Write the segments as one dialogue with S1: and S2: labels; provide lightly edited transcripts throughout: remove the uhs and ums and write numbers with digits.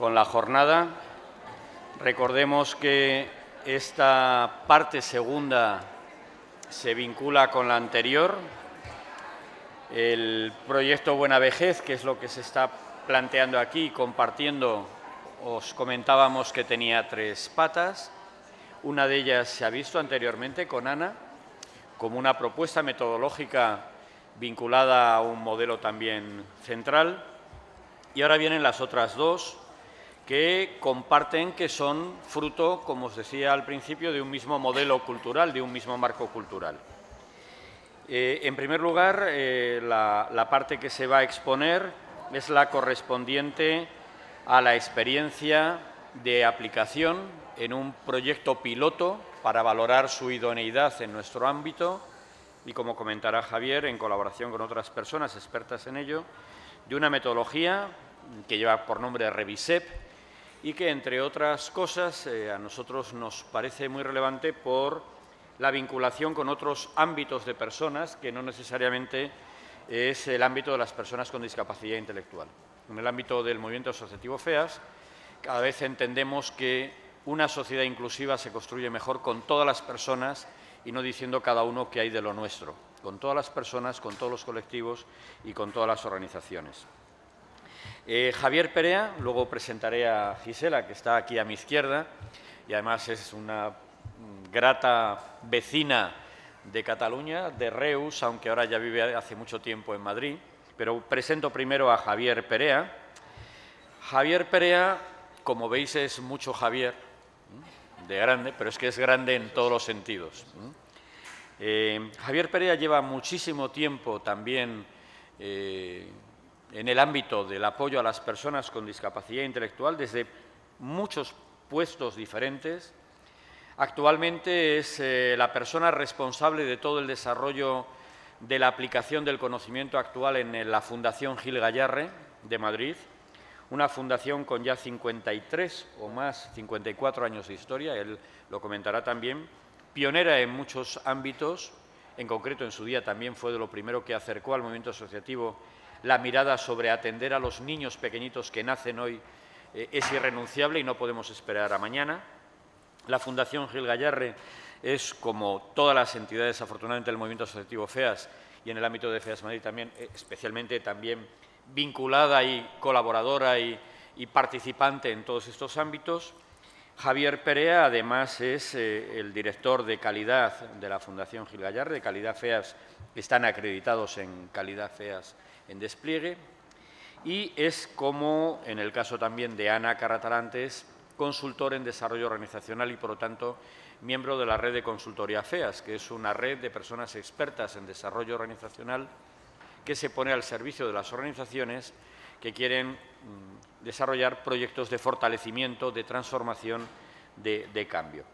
S1: con la jornada. Recordemos que esta parte segunda se vincula con la anterior. El proyecto Buena Vejez, que es lo que se está planteando aquí, compartiendo, os comentábamos que tenía 3 patas. Una de ellas se ha visto anteriormente con Ana, como una propuesta metodológica vinculada a un modelo también central. Y ahora vienen las otras 2, que comparten que son fruto, como os decía al principio, de un mismo modelo cultural, de un mismo marco cultural. En primer lugar, la parte que se va a exponer es la correspondiente a la experiencia de aplicación en un proyecto piloto para valorar su idoneidad en nuestro ámbito y, como comentará Javier, en colaboración con otras personas expertas en ello, de una metodología que lleva por nombre Revisep y que, entre otras cosas, a nosotros nos parece muy relevante por la vinculación con otros ámbitos de personas que no necesariamente es el ámbito de las personas con discapacidad intelectual. En el ámbito del movimiento asociativo FEAS, cada vez entendemos que una sociedad inclusiva se construye mejor con todas las personas y no diciendo cada uno qué hay de lo nuestro, con todas las personas, con todos los colectivos y con todas las organizaciones. Javier Perea, luego presentaré a Gisela, que está aquí a mi izquierda, y además es una grata vecina de Cataluña, de Reus, aunque ahora ya vive hace mucho tiempo en Madrid. Pero presento primero a Javier Perea. Javier Perea, como veis, es mucho Javier, de grande, pero es que es grande en todos los sentidos. Javier Perea lleva muchísimo tiempo también en el ámbito del apoyo a las personas con discapacidad intelectual, desde muchos puestos diferentes. Actualmente es la persona responsable de todo el desarrollo de la aplicación del conocimiento actual en la Fundación Gil Gayarre de Madrid, una fundación con ya 53 o más, 54 años de historia, él lo comentará también, pionera en muchos ámbitos, en concreto en su día también fue de lo primero que acercó al movimiento asociativo la mirada sobre atender a los niños pequeñitos que nacen hoy es irrenunciable y no podemos esperar a mañana. La Fundación Gil Gayarre es, como todas las entidades, afortunadamente, del movimiento asociativo FEAS y en el ámbito de FEAS Madrid también, especialmente también vinculada y colaboradora y participante en todos estos ámbitos. Javier Perea, además, es el director de calidad de la Fundación Gil Gayarre, de calidad FEAS, están acreditados en calidad FEAS en despliegue, y es, como en el caso también de Ana Carratalantes, consultor en desarrollo organizacional y, por lo tanto, miembro de la red de consultoría FEAS, que es una red de personas expertas en desarrollo organizacional que se pone al servicio de las organizaciones que quieren desarrollar proyectos de fortalecimiento, de transformación, de cambio.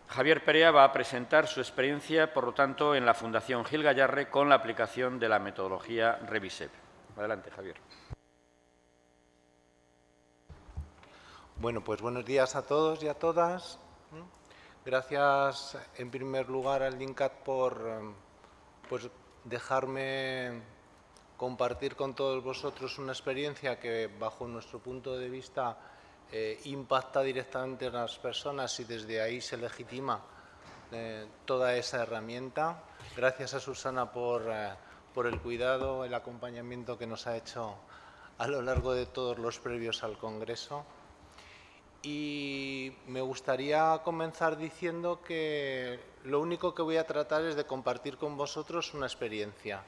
S1: Javier Perea va a presentar su experiencia, por lo tanto, en la Fundación Gil Gayarre con la aplicación de la metodología Revisep. Adelante, Javier.
S2: Bueno, pues buenos días a todos y a todas. Gracias, en primer lugar, al INCAT por dejarme compartir con todos vosotros una experiencia que, bajo nuestro punto de vista, impacta directamente en las personas y desde ahí se legitima toda esa herramienta. Gracias a Susana por el cuidado, el acompañamiento que nos ha hecho a lo largo de todos los previos al Congreso. Y me gustaría comenzar diciendo que lo único que voy a tratar es de compartir con vosotros una experiencia.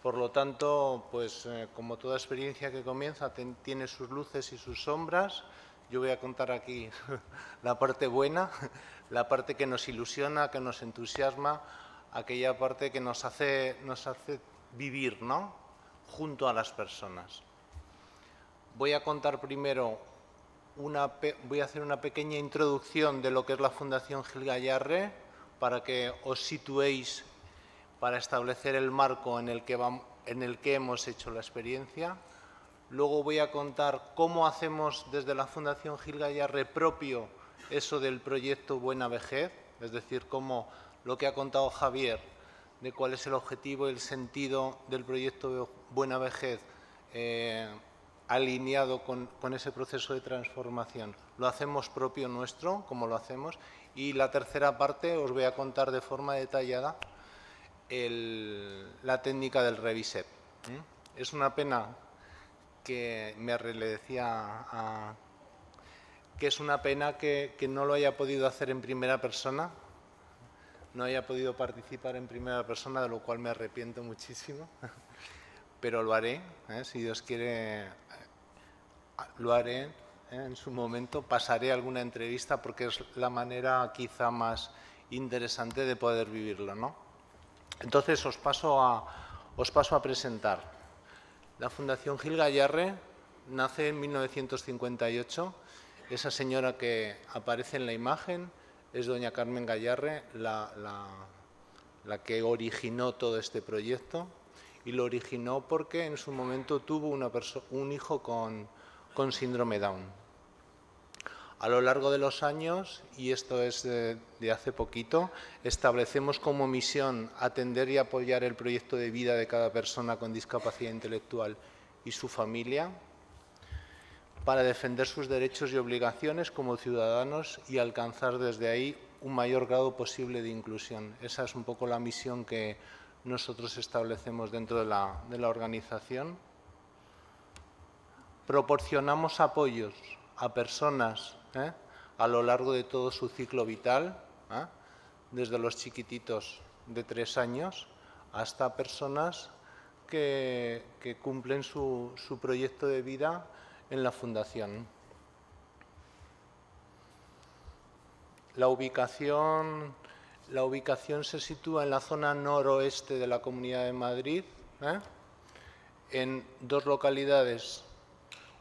S2: Por lo tanto, pues como toda experiencia que comienza tiene sus luces y sus sombras, yo voy a contar aquí la parte buena, la parte que nos ilusiona, que nos entusiasma, aquella parte que nos hace vivir, ¿no?, junto a las personas. Voy a contar primero voy a hacer una pequeña introducción de lo que es la Fundación Gil Gayarre para que os situéis, para establecer el marco en el que hemos hecho la experiencia. Luego voy a contar cómo hacemos desde la Fundación Gil Gayarre propio eso del proyecto Buena Vejez, es decir, cómo lo que ha contado Javier, de cuál es el objetivo y el sentido del proyecto Buena Vejez, alineado con ese proceso de transformación. Lo hacemos propio nuestro, como lo hacemos, y la tercera parte os voy a contar de forma detallada la técnica del reviset. Es una pena que le decía que es una pena que no lo haya podido hacer en primera persona, no haya podido participar en primera persona, de lo cual me arrepiento muchísimo, pero lo haré, si Dios quiere, lo haré en su momento, pasaré alguna entrevista porque es la manera quizá más interesante de poder vivirlo, ¿no? Entonces os paso a presentar. La Fundación Gil Gayarre nace en 1958. Esa señora que aparece en la imagen es doña Carmen Gayarre, la que originó todo este proyecto, y lo originó porque en su momento tuvo un hijo con síndrome Down. A lo largo de los años, y esto es de hace poquito, establecemos como misión atender y apoyar el proyecto de vida de cada persona con discapacidad intelectual y su familia, para defender sus derechos y obligaciones como ciudadanos y alcanzar desde ahí un mayor grado posible de inclusión. Esa es un poco la misión que nosotros establecemos dentro de la organización. Proporcionamos apoyos a personas a lo largo de todo su ciclo vital, desde los chiquititos de 3 años hasta personas que cumplen su proyecto de vida en la Fundación. La ubicación se sitúa en la zona noroeste de la Comunidad de Madrid, en 2 localidades.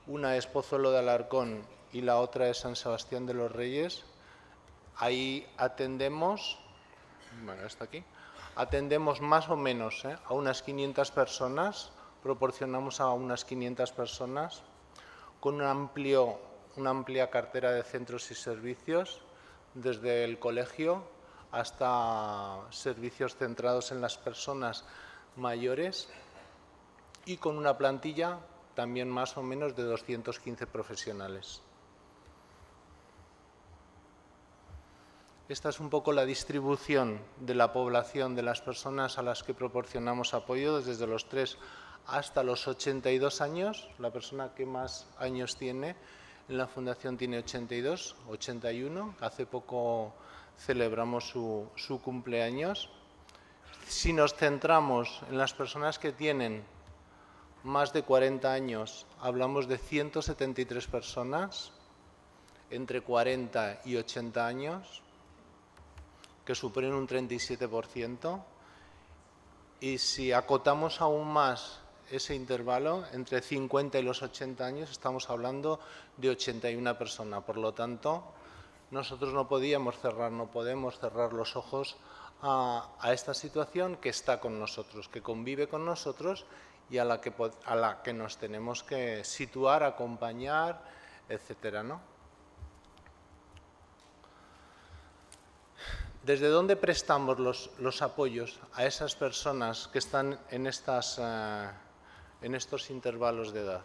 S2: Una es Pozuelo de Alarcón y la otra es San Sebastián de los Reyes. Ahí atendemos, bueno, está aquí, atendemos más o menos a unas 500 personas, proporcionamos a unas 500 personas con una amplia cartera de centros y servicios, desde el colegio hasta servicios centrados en las personas mayores, y con una plantilla también más o menos de 215 profesionales. Esta es un poco la distribución de la población, de las personas a las que proporcionamos apoyo, desde los 3 hasta los 82 años. La persona que más años tiene en la Fundación tiene 82, 81. Hace poco celebramos su cumpleaños. Si nos centramos en las personas que tienen más de 40 años, hablamos de 173 personas entre 40 y 80 años, que suponen un 37%, y si acotamos aún más ese intervalo, entre 50 y los 80 años, estamos hablando de 81 personas. Por lo tanto, nosotros no podemos cerrar los ojos a esta situación que está con nosotros, que convive con nosotros y a la que nos tenemos que situar, acompañar, etcétera, ¿no? ¿Desde dónde prestamos los apoyos a esas personas que están en estos intervalos de edad?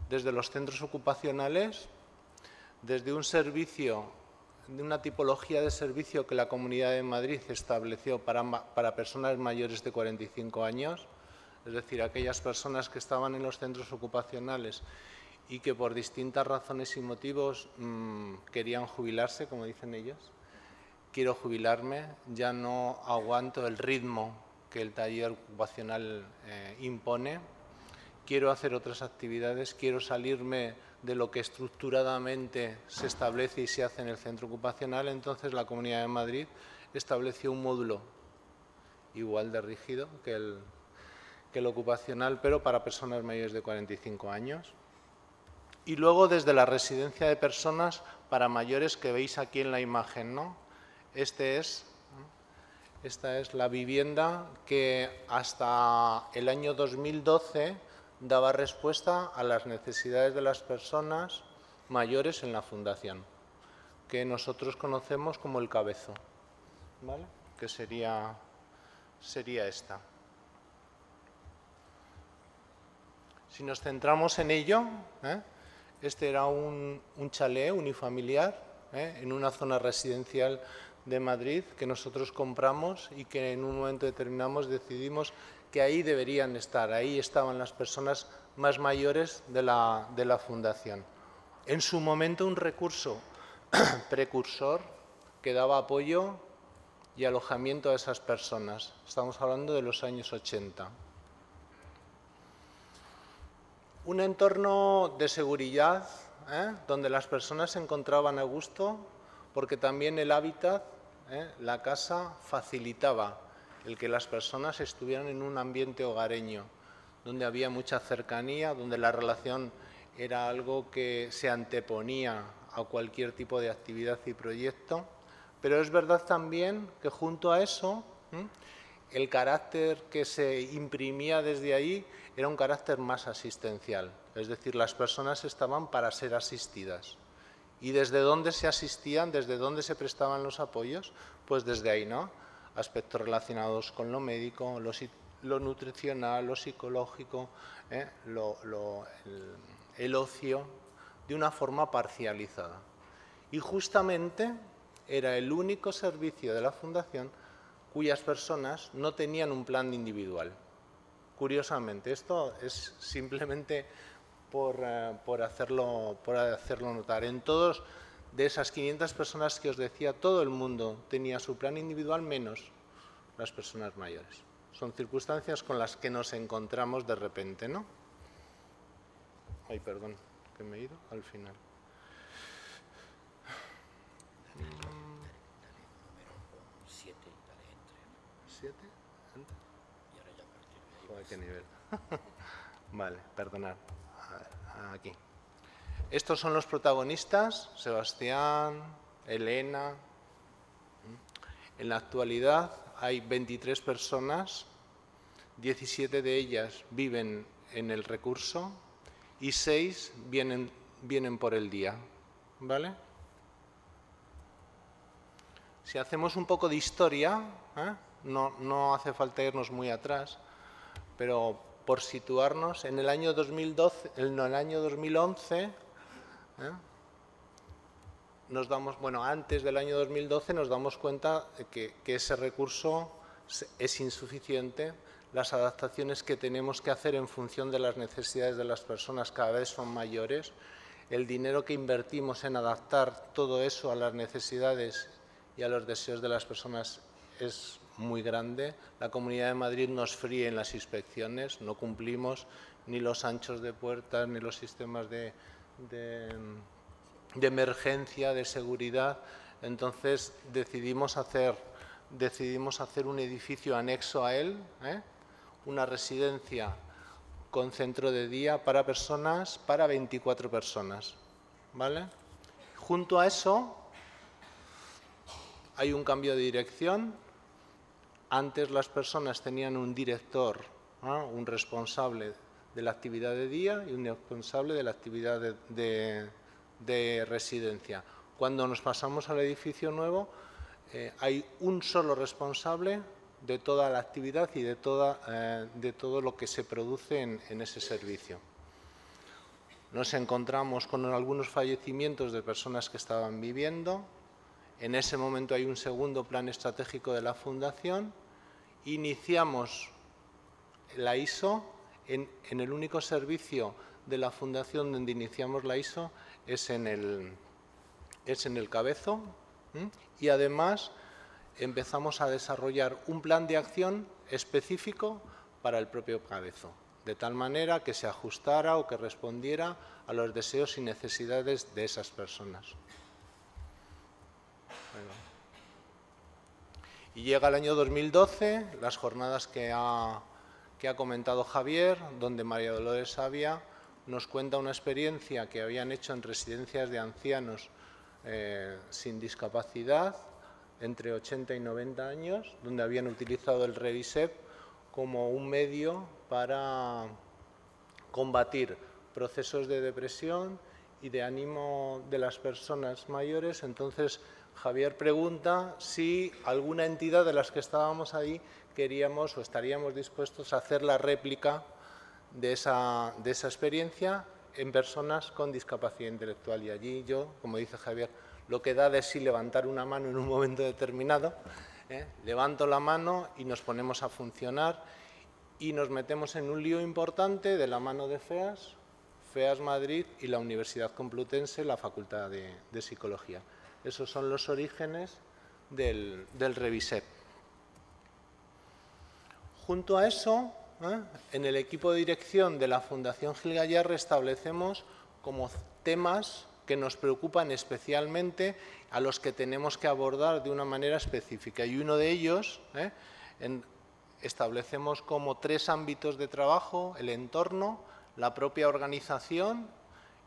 S2: Desde los centros ocupacionales, desde un servicio, de una tipología de servicio que la Comunidad de Madrid estableció para personas mayores de 45 años, es decir, aquellas personas que estaban en los centros ocupacionales y que por distintas razones y motivos querían jubilarse, como dicen ellos. Quiero jubilarme, ya no aguanto el ritmo que el taller ocupacional impone, quiero hacer otras actividades, quiero salirme de lo que estructuradamente se establece y se hace en el centro ocupacional. Entonces la Comunidad de Madrid estableció un módulo igual de rígido que el ocupacional, pero para personas mayores de 45 años. Y luego desde la residencia de personas para mayores que veis aquí en la imagen, ¿no? Esta es la vivienda que hasta el año 2012 daba respuesta a las necesidades de las personas mayores en la Fundación, que nosotros conocemos como el Cabezo, ¿vale? Que sería esta. Si nos centramos en ello, este era un chalet unifamiliar en una zona residencial de Madrid que nosotros compramos y que en un momento determinado decidimos que ahí deberían estar, ahí estaban las personas más mayores de la Fundación. En su momento un recurso precursor que daba apoyo y alojamiento a esas personas. Estamos hablando de los años 80. Un entorno de seguridad donde las personas se encontraban a gusto, porque también el hábitat, la casa, facilitaba el que las personas estuvieran en un ambiente hogareño, donde había mucha cercanía, donde la relación era algo que se anteponía a cualquier tipo de actividad y proyecto. Pero es verdad también que junto a eso, el carácter que se imprimía desde ahí era un carácter más asistencial. Es decir, las personas estaban para ser asistidas. ¿Y desde dónde se asistían? ¿Desde dónde se prestaban los apoyos? Pues desde ahí, ¿no? Aspectos relacionados con lo médico, lo nutricional, lo psicológico, el ocio, de una forma parcializada. Y justamente era el único servicio de la Fundación cuyas personas no tenían un plan individual. Curiosamente, esto es simplemente por hacerlo notar. En todos de esas 500 personas que os decía, todo el mundo tenía su plan individual menos las personas mayores. Son circunstancias con las que nos encontramos de repente, ¿no? Ay, perdón, que me he ido al final. ¿7? Joder, qué nivel. Vale, perdonad. Aquí. Estos son los protagonistas, Sebastián, Elena. En la actualidad hay 23 personas, 17 de ellas viven en el recurso y 6 vienen por el día, ¿vale? Si hacemos un poco de historia, no hace falta irnos muy atrás, pero por situarnos, en el año 2011, antes del año 2012 nos damos cuenta de que ese recurso es insuficiente. Las adaptaciones que tenemos que hacer en función de las necesidades de las personas cada vez son mayores. El dinero que invertimos en adaptar todo eso a las necesidades y a los deseos de las personas es muy grande. La Comunidad de Madrid nos fríe en las inspecciones, no cumplimos ni los anchos de puertas, ni los sistemas de emergencia, de seguridad. Entonces decidimos hacer un edificio anexo a él, una residencia con centro de día para 24 personas, ¿vale? Junto a eso hay un cambio de dirección. Antes las personas tenían un director, un responsable de la actividad de día y un responsable de la actividad de residencia. Cuando nos pasamos al edificio nuevo, hay un solo responsable de toda la actividad y de todo lo que se produce en ese servicio. Nos encontramos con algunos fallecimientos de personas que estaban viviendo. En ese momento hay un segundo plan estratégico de la Fundación. Iniciamos la ISO. En el único servicio de la Fundación donde iniciamos la ISO es en el Cabezo, y además empezamos a desarrollar un plan de acción específico para el propio Cabezo, de tal manera que se ajustara o que respondiera a los deseos y necesidades de esas personas. Y llega el año 2012, las jornadas que ha comentado Javier, donde María Dolores Savia nos cuenta una experiencia que habían hecho en residencias de ancianos sin discapacidad, entre 80 y 90 años, donde habían utilizado el Revisep como un medio para combatir procesos de depresión y de ánimo de las personas mayores. Entonces, Javier pregunta si alguna entidad de las que estábamos ahí queríamos o estaríamos dispuestos a hacer la réplica de esa experiencia en personas con discapacidad intelectual. Y allí yo, como dice Javier, lo que da de sí levantar una mano en un momento determinado, levanto la mano y nos ponemos a funcionar y nos metemos en un lío importante de la mano de FEAS, FEAS Madrid y la Universidad Complutense, la Facultad de Psicología. Esos son los orígenes del Revisep. Junto a eso, en el equipo de dirección de la Fundación Gil Gallarre establecemos como temas que nos preocupan especialmente, a los que tenemos que abordar de una manera específica. Y uno de ellos, establecemos como 3 ámbitos de trabajo: el entorno, la propia organización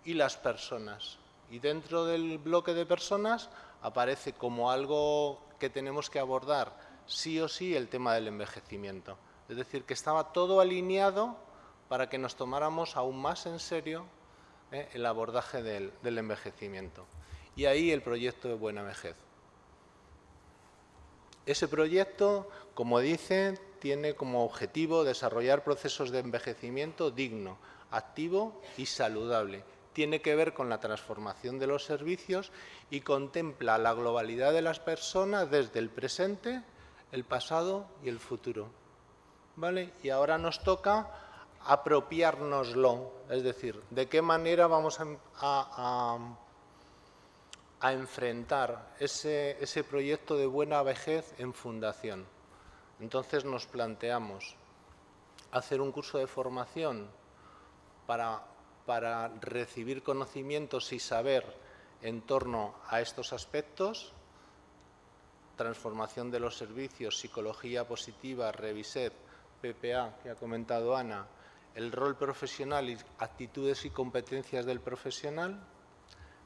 S2: y las personas. Y dentro del bloque de personas aparece como algo que tenemos que abordar sí o sí el tema del envejecimiento. Es decir, que estaba todo alineado para que nos tomáramos aún más en serio el abordaje del envejecimiento. Y ahí el proyecto de Buena Vejez. Ese proyecto, como dice, tiene como objetivo desarrollar procesos de envejecimiento digno, activo y saludable. Tiene que ver con la transformación de los servicios y contempla la globalidad de las personas desde el presente, el pasado y el futuro. ¿Vale? Y ahora nos toca apropiárnoslo, es decir, de qué manera vamos a enfrentar ese proyecto de buena vejez en fundación. Entonces nos planteamos hacer un curso de formación para recibir conocimientos y saber en torno a estos aspectos: transformación de los servicios, psicología positiva, Revisep, PPA, que ha comentado Ana, el rol profesional y actitudes y competencias del profesional.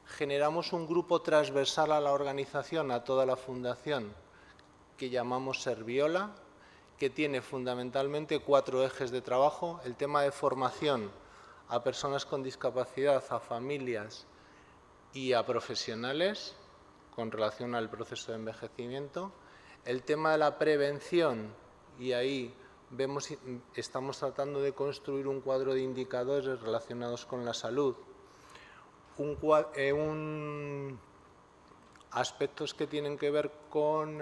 S2: Generamos un grupo transversal a la organización, a toda la fundación, que llamamos Serviola, que tiene fundamentalmente 4 ejes de trabajo: el tema de formación a personas con discapacidad, a familias y a profesionales con relación al proceso de envejecimiento; el tema de la prevención, y ahí estamos tratando de construir un cuadro de indicadores relacionados con la salud, aspectos que tienen que ver con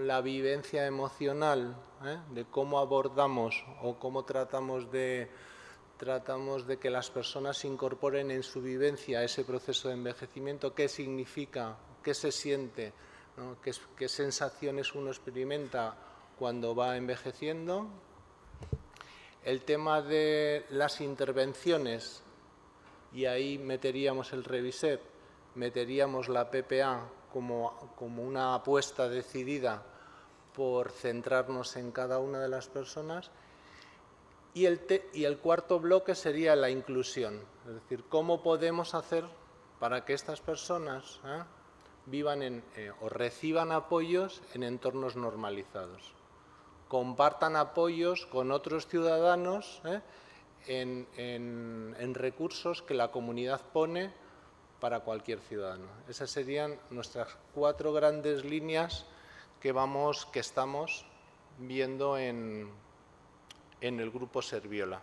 S2: la vivencia emocional, de cómo abordamos o cómo tratamos de que las personas incorporen en su vivencia ese proceso de envejecimiento, qué significa, qué se siente, ¿no? qué sensaciones uno experimenta cuando va envejeciendo. El tema de las intervenciones, y ahí meteríamos el Revisep, meteríamos la PPA como una apuesta decidida por centrarnos en cada una de las personas. Y el cuarto bloque sería la inclusión, es decir, cómo podemos hacer para que estas personas vivan o reciban apoyos en entornos normalizados, compartan apoyos con otros ciudadanos en recursos que la comunidad pone para cualquier ciudadano. Esas serían nuestras 4 grandes líneas que estamos viendo en el grupo Serviola.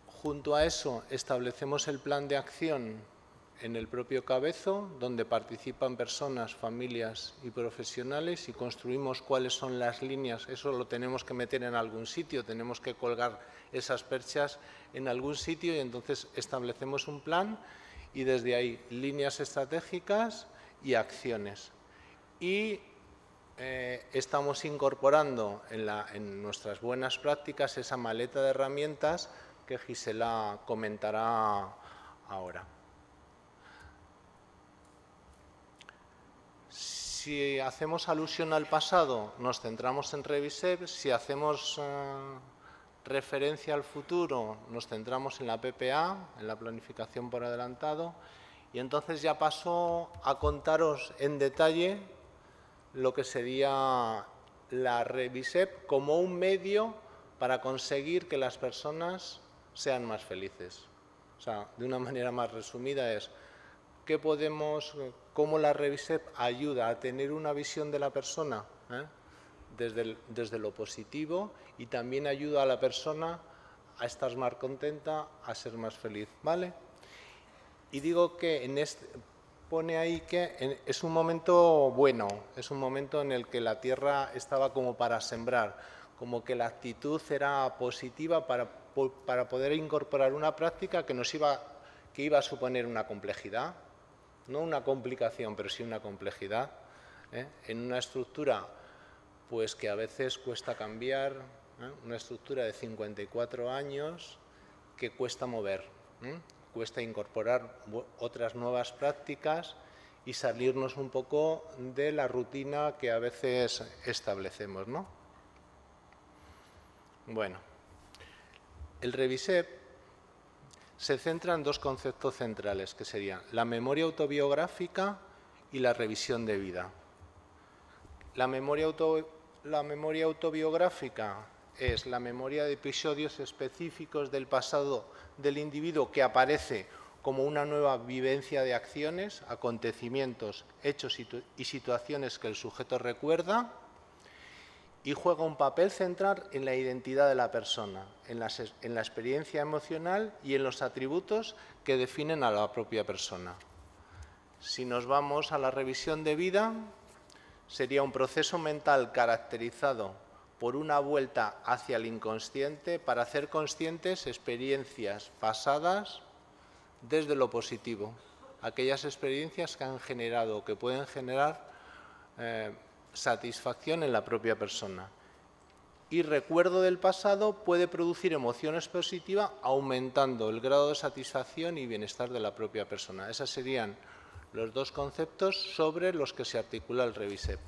S2: Junto a eso establecemos el plan de acción en el propio Cabezo, donde participan personas, familias y profesionales, y construimos cuáles son las líneas. Eso lo tenemos que meter en algún sitio, tenemos que colgar esas perchas en algún sitio, y entonces establecemos un plan y desde ahí líneas estratégicas y acciones. Y estamos incorporando en nuestras buenas prácticas esa maleta de herramientas que Gisela comentará ahora. Si hacemos alusión al pasado, nos centramos en Revisep. Si hacemos referencia al futuro, nos centramos en la PPA, en la planificación por adelantado. Y entonces ya paso a contaros en detalle lo que sería la Revisep como un medio para conseguir que las personas sean más felices. O sea, de una manera más resumida es cómo la Revisep ayuda a tener una visión de la persona desde lo positivo y también ayuda a la persona a estar más contenta, a ser más feliz, ¿vale? Y digo que pone ahí que es un momento bueno, es un momento en el que la tierra estaba como para sembrar, como que la actitud era positiva para poder incorporar una práctica que iba a suponer una complejidad, no una complicación, pero sí una complejidad, en una estructura pues que a veces cuesta cambiar, una estructura de 54 años que cuesta mover, cuesta incorporar otras nuevas prácticas y salirnos un poco de la rutina que a veces establecemos, ¿no? Bueno, el Revisep se centra en dos conceptos centrales, que serían la memoria autobiográfica y la revisión de vida. La memoria autobiográfica es la memoria de episodios específicos del pasado del individuo que aparece como una nueva vivencia de acciones, acontecimientos, hechos y situaciones que el sujeto recuerda y juega un papel central en la identidad de la persona, en la experiencia emocional y en los atributos que definen a la propia persona. Si nos vamos a la revisión de vida, sería un proceso mental caracterizado por una vuelta hacia el inconsciente para hacer conscientes experiencias pasadas desde lo positivo, aquellas experiencias que han generado o que pueden generar satisfacción en la propia persona. Y recuerdo del pasado puede producir emociones positivas aumentando el grado de satisfacción y bienestar de la propia persona. Esos serían los dos conceptos sobre los que se articula el Revisep.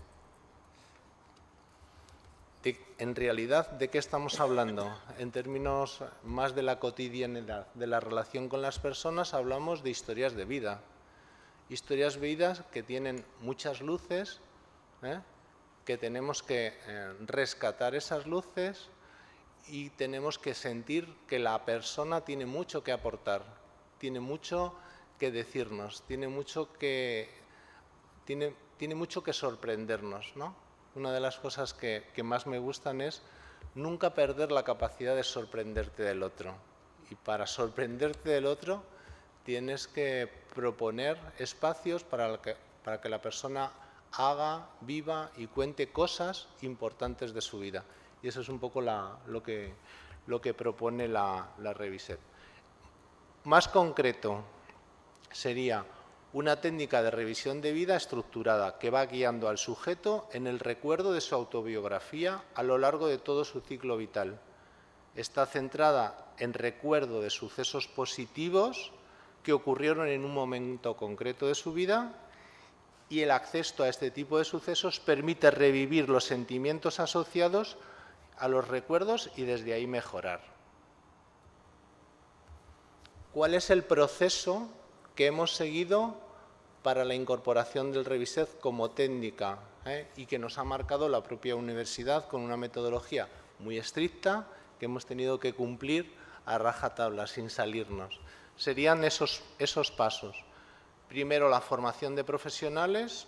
S2: En realidad, ¿de qué estamos hablando? En términos más de la cotidianidad, de la relación con las personas, hablamos de historias de vida. Historias de vida que tienen muchas luces, que tenemos que rescatar esas luces y tenemos que sentir que la persona tiene mucho que aportar, tiene mucho que decirnos, tiene mucho que sorprendernos, ¿no? Una de las cosas que más me gustan es nunca perder la capacidad de sorprenderte del otro. Y para sorprenderte del otro tienes que proponer espacios para que la persona haga, viva y cuente cosas importantes de su vida. Y eso es un poco lo que propone la Revisep. Más concreto, sería una técnica de revisión de vida estructurada que va guiando al sujeto en el recuerdo de su autobiografía a lo largo de todo su ciclo vital. Está centrada en recuerdo de sucesos positivos que ocurrieron en un momento concreto de su vida y el acceso a este tipo de sucesos permite revivir los sentimientos asociados a los recuerdos y desde ahí mejorar. ¿Cuál es el proceso que hemos seguido para la incorporación del Revisep como técnica y que nos ha marcado la propia universidad con una metodología muy estricta que hemos tenido que cumplir a rajatabla sin salirnos? Serían esos pasos. Primero, la formación de profesionales,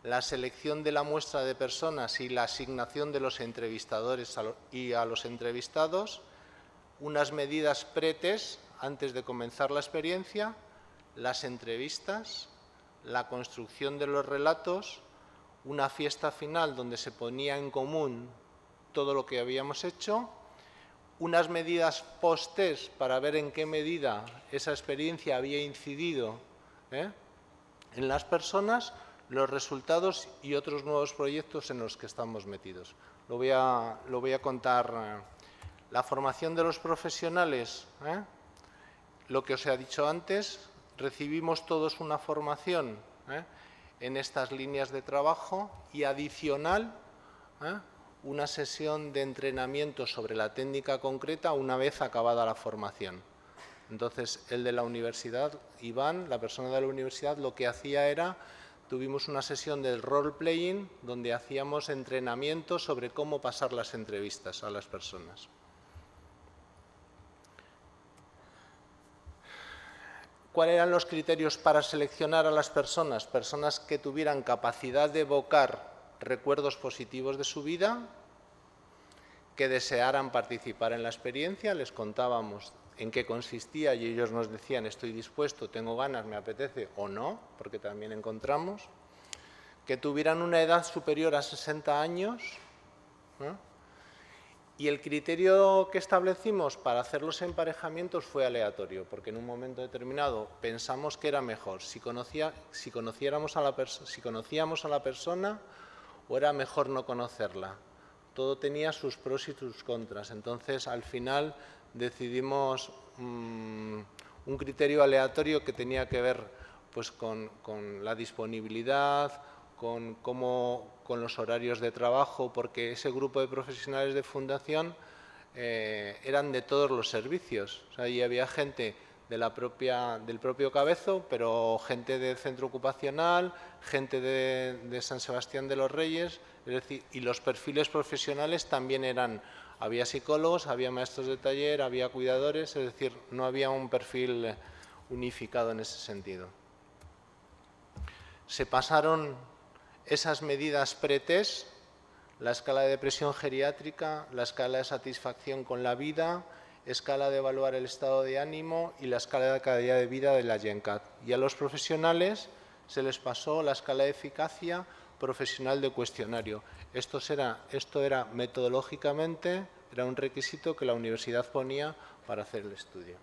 S2: la selección de la muestra de personas y la asignación de los entrevistadores y a los entrevistados, unas medidas pre-test antes de comenzar la experiencia, las entrevistas, la construcción de los relatos, una fiesta final donde se ponía en común todo lo que habíamos hecho, unas medidas post-test para ver en qué medida esa experiencia había incidido en las personas, los resultados y otros nuevos proyectos en los que estamos metidos. Lo voy a contar. La formación de los profesionales, lo que os he dicho antes, recibimos todos una formación en estas líneas de trabajo y adicional una sesión de entrenamiento sobre la técnica concreta una vez acabada la formación. Entonces, el de la universidad, Iván, la persona de la universidad, lo que hacía era, tuvimos una sesión del role-playing donde hacíamos entrenamiento sobre cómo pasar las entrevistas a las personas. ¿Cuáles eran los criterios para seleccionar a las personas? Personas que tuvieran capacidad de evocar recuerdos positivos de su vida, que desearan participar en la experiencia, les contábamos en qué consistía y ellos nos decían estoy dispuesto, tengo ganas, me apetece o no, porque también encontramos, que tuvieran una edad superior a 60 años, ¿no? Y el criterio que establecimos para hacer los emparejamientos fue aleatorio, porque en un momento determinado pensamos que era mejor si conocíamos a la persona o era mejor no conocerla. Todo tenía sus pros y sus contras. Entonces, al final, decidimos un criterio aleatorio que tenía que ver pues, con la disponibilidad, con los horarios de trabajo, porque ese grupo de profesionales de fundación eran de todos los servicios. O sea, ahí había gente del propio Cabezo, pero gente del centro ocupacional, gente de San Sebastián de los Reyes, es decir, y los perfiles profesionales también eran, había psicólogos, había maestros de taller, había cuidadores, es decir, no había un perfil unificado en ese sentido. Se pasaron esas medidas pre-test, la escala de depresión geriátrica, la escala de satisfacción con la vida, escala de evaluar el estado de ánimo y la escala de calidad de vida de la GenCat. Y a los profesionales se les pasó la escala de eficacia profesional de cuestionario. Esto era metodológicamente, era un requisito que la universidad ponía para hacer el estudio.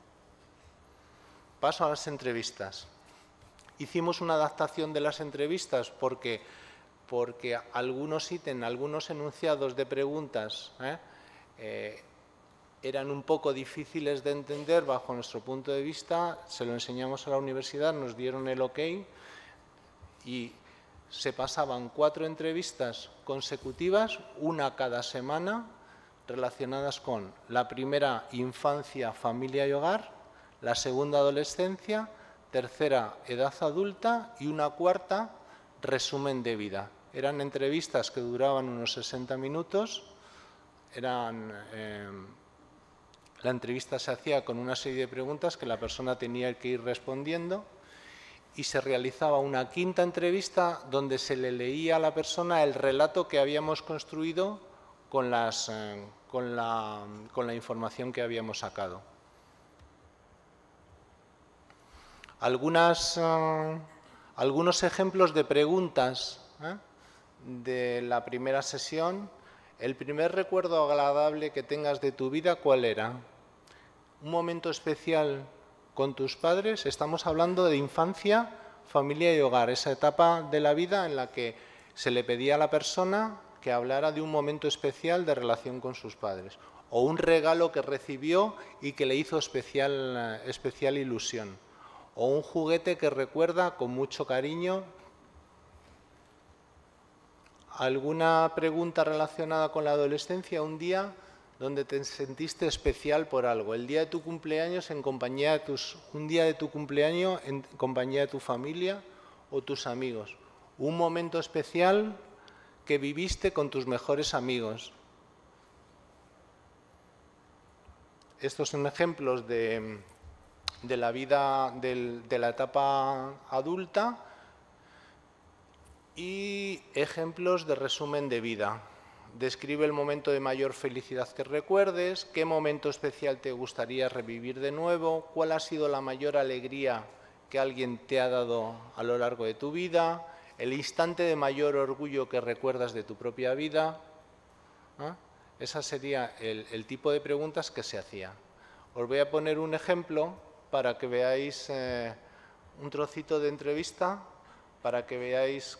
S2: Paso a las entrevistas. Hicimos una adaptación de las entrevistas porque algunos ítems, algunos enunciados de preguntas eran un poco difíciles de entender bajo nuestro punto de vista. Se lo enseñamos a la universidad, nos dieron el ok y se pasaban 4 entrevistas consecutivas, una cada semana, relacionadas con la primera infancia, familia y hogar, la segunda adolescencia, tercera edad adulta y una cuarta resumen de vida. Eran entrevistas que duraban unos 60 minutos, la entrevista se hacía con una serie de preguntas que la persona tenía que ir respondiendo y se realizaba una quinta entrevista donde se le leía a la persona el relato que habíamos construido con la información que habíamos sacado. Algunos ejemplos de preguntas de la primera sesión. El primer recuerdo agradable que tengas de tu vida, ¿cuál era? Un momento especial con tus padres. Estamos hablando de infancia, familia y hogar, esa etapa de la vida en la que se le pedía a la persona que hablara de un momento especial de relación con sus padres, o un regalo que recibió y que le hizo especial ilusión, o un juguete que recuerda con mucho cariño. ¿Alguna pregunta relacionada con la adolescencia? Un día donde te sentiste especial por algo. El día de tu cumpleaños un día de tu cumpleaños en compañía de tu familia o tus amigos. Un momento especial que viviste con tus mejores amigos. Estos son ejemplos de la vida, de la etapa adulta, y ejemplos de resumen de vida. Describe el momento de mayor felicidad que recuerdes, qué momento especial te gustaría revivir de nuevo, cuál ha sido la mayor alegría que alguien te ha dado a lo largo de tu vida, el instante de mayor orgullo que recuerdas de tu propia vida. Ese sería el tipo de preguntas que se hacía. Os voy a poner un ejemplo para que veáis un trocito de entrevista, para que veáis.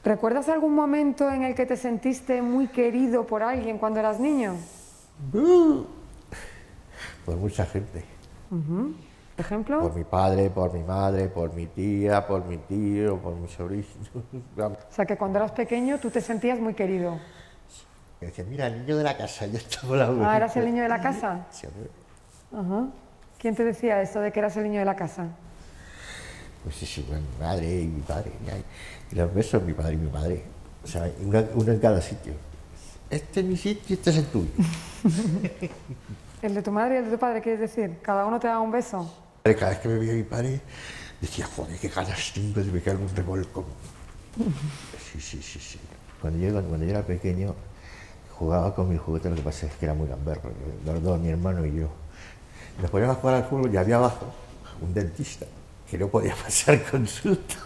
S3: ¿Recuerdas algún momento en el que te sentiste muy querido por alguien cuando eras niño?
S4: Por mucha gente.
S3: ¿Ejemplo?
S4: Por mi padre, por mi madre, por mi tía, por mi tío, por mi sobrino.
S3: O sea, que cuando eras pequeño tú te sentías muy querido.
S4: Me decían, mira, el niño de la casa, yo estaba la
S3: ¿Eras el niño de la casa?
S4: Sí,
S3: ¿Quién te decía esto de que eras el niño de la casa?
S4: Pues sí, bueno, mi madre y mi padre. Y los besos, mi padre y mi madre. O sea, uno en cada sitio. Este es mi sitio y este es el tuyo.
S3: ¿El de tu madre y el de tu padre, quieres decir? ¿Cada uno te daba un beso?
S4: Cada vez que me veía mi padre, decía, joder, qué ganas tengo de pegar un revolcón. Sí. Cuando yo era pequeño, jugaba con mis juguetes, lo que pasa es que era muy gamberro, los dos, mi hermano y yo. Nos poníamos a jugar al fútbol y había abajo un dentista que no podía pasar consulta.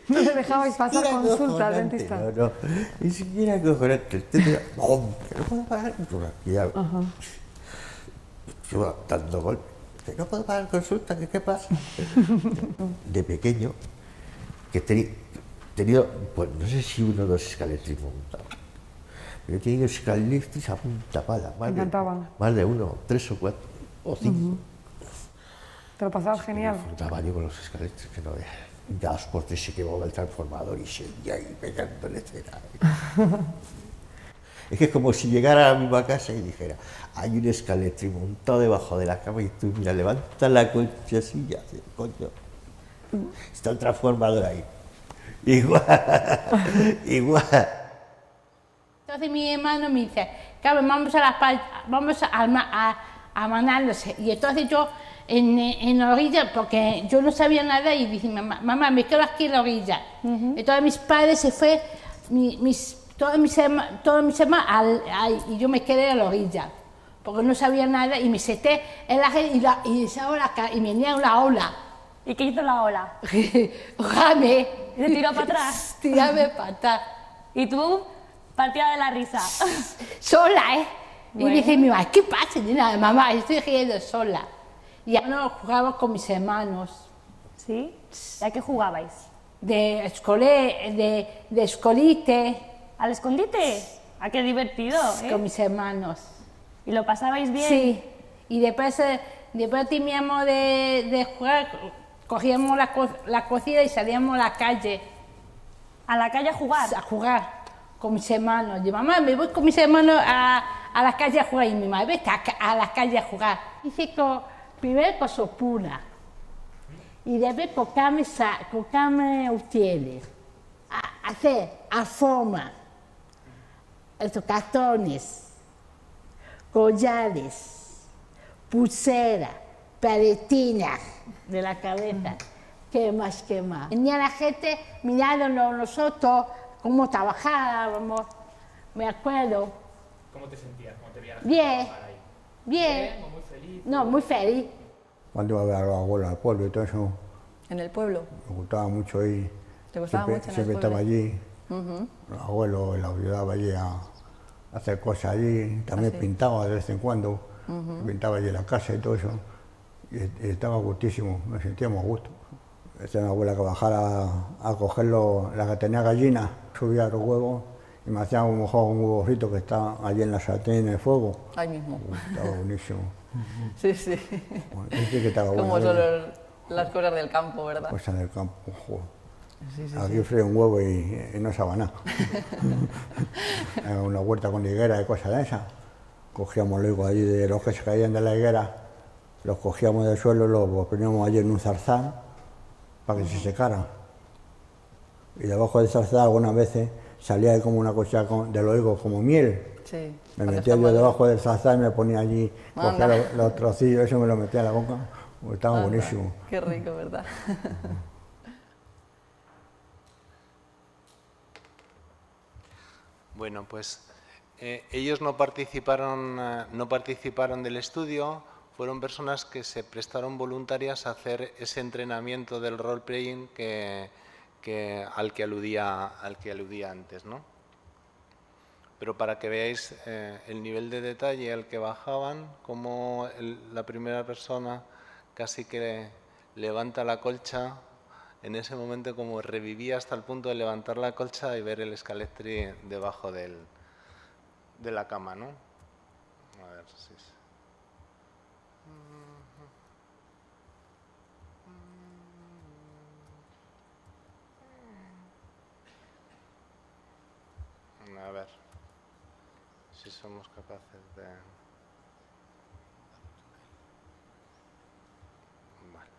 S3: No le dejabais pasar consulta al dentista.
S4: No, ni siquiera cojonante. El tétano, ¡bum! Que no puedo pagar consulta. Y ya, yo dando golpes. Que no puedo pagar consulta, que qué pasa. De pequeño, que he tenido, pues no sé si 1 o 2 escaletrics montados. Pero he tenido escaletrics a punta pala. Más de 1, 3 o 4 o 5.
S3: Te lo pasabas genial.
S4: Disfrutaba yo con los escaletrics, que no veas. Ya 2 por 3 se quemaba el transformador y seguía ahí pegándole cera. Es que es como si llegara a la misma casa y dijera, hay un escaletric montado debajo de la cama y tú, mira, levanta la colcha así y hace, coño, está el transformador ahí. Igual.
S5: Entonces mi hermano me dice, Carmen, vamos a mandarlos. Y entonces yo en la orilla, porque yo no sabía nada, y dije, mamá, me quedo aquí en la orilla. Entonces mis padres se fue, todos mis hermanos, y yo me quedé a la orilla, porque no sabía nada, y me senté en la gente y me venía una ola.
S6: ¿Y qué hizo la ola?
S5: Jame.
S6: ¿Se tiró para atrás?
S5: Tirame para atrás.
S6: ¿Y tú? Partida de la risa.
S5: Sola, ¿eh?
S6: Bueno.
S5: Y dije, mi mamá, ¿qué pasa? Y nada, mamá, estoy riendo sola. Y ya no jugaba con mis hermanos.
S6: ¿Sí? ¿Y a qué jugabais?
S5: De escolite.
S6: ¿Al escondite? ¡Ah, qué divertido!
S5: Con mis hermanos.
S6: ¿Y lo pasabais bien?
S5: Sí. Y después teníamos de jugar, cogíamos la cocina y salíamos a la calle.
S6: ¿A la calle a jugar?
S5: A jugar con mis hermanos. Yo, mamá, me voy con mis hermanos a la calle a jugar. Y mi mamá, vete a la calle a jugar. Hice primero con sopura. Y después con carne ustedes. A hacer a forma. Estos cartones, collares, pulseras, paletinas de la cabeza. ¿Qué más, qué más? Venía la gente mirándonos nosotros, cómo trabajábamos, me acuerdo.
S7: ¿Cómo te sentías? ¿Cómo te veías?
S5: Bien, bien.
S7: ¿O muy feliz?
S5: No, muy feliz.
S8: Cuando iba a ver a los abuelos al pueblo y todo eso,
S9: ¿En el pueblo?
S8: me gustaba mucho ir.
S9: ¿Te gustaba mucho en el
S8: Siempre
S9: pueblo?
S8: estaba allí, los abuelos los ayudaba allí a hacer cosas allí, también pintaba de vez en cuando, pintaba allí la casa y todo eso, y estaba gustísimo, nos sentíamos a gusto. Esta una abuela que bajara a coger la que tenía gallinas, subía los huevos y me hacía un huevo frito que está allí en la sartén en el fuego.
S9: Ahí mismo.
S8: Estaba buenísimo.
S9: Sí, sí.
S8: Bueno, que estaba
S9: Como
S8: bueno,
S9: son las cosas del campo, ¿verdad?
S8: cosas del campo, joder.
S9: Sí, sí,
S8: Aquí frío un huevo y no sabe nada. Una huerta con higuera y cosas de esas. Cogíamos luego allí de los que se caían de la higuera, los cogíamos del suelo, los poníamos allí en un zarzal para que se secaran. Y debajo del zarzal algunas veces salía ahí como una cosa de los higos, como miel.
S9: Sí.
S8: Me metía yo debajo del zarzal y me ponía allí, cogía
S9: Anda.
S8: los trocillos, eso me lo metía en la boca, pues estaba
S9: Anda,
S8: buenísimo.
S9: Qué rico, ¿verdad?
S2: Bueno, pues ellos no participaron del estudio, fueron personas que se prestaron voluntarias a hacer ese entrenamiento del role-playing al que aludía antes, ¿no? Pero para que veáis el nivel de detalle al que bajaban, como la primera persona casi que levanta la colcha, en ese momento como revivía hasta el punto de levantar la colcha y ver el escaletri debajo de la cama, ¿no? A ver si es... A ver si somos capaces de... Vale.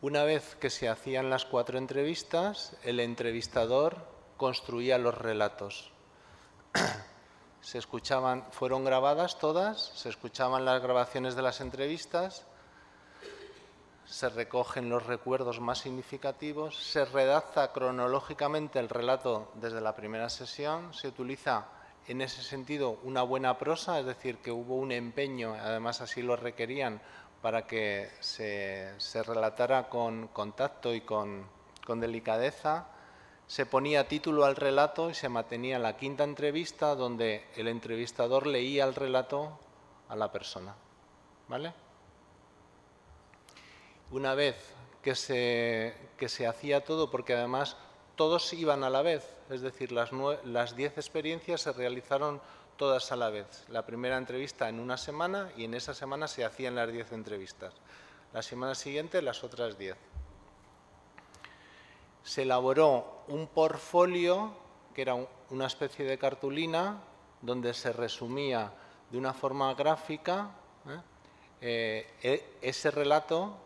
S2: Una vez que se hacían las 4 entrevistas, el entrevistador construía los relatos. Se escuchaban, fueron grabadas todas, se escuchaban las grabaciones de las entrevistas se recogen los recuerdos más significativos, se redacta cronológicamente el relato desde la primera sesión, se utiliza en ese sentido una buena prosa, es decir, que hubo un empeño, además así lo requerían, para que se relatara con tacto y con delicadeza. Se ponía título al relato y se mantenía la quinta entrevista, donde el entrevistador leía el relato a la persona, ¿vale? Una vez que se hacía todo, porque además todos iban a la vez, es decir, las 10 experiencias se realizaron todas a la vez. La primera entrevista en una semana y en esa semana se hacían las 10 entrevistas. La semana siguiente las otras 10. Se elaboró un portfolio, que era una especie de cartulina, donde se resumía de una forma gráfica ese relato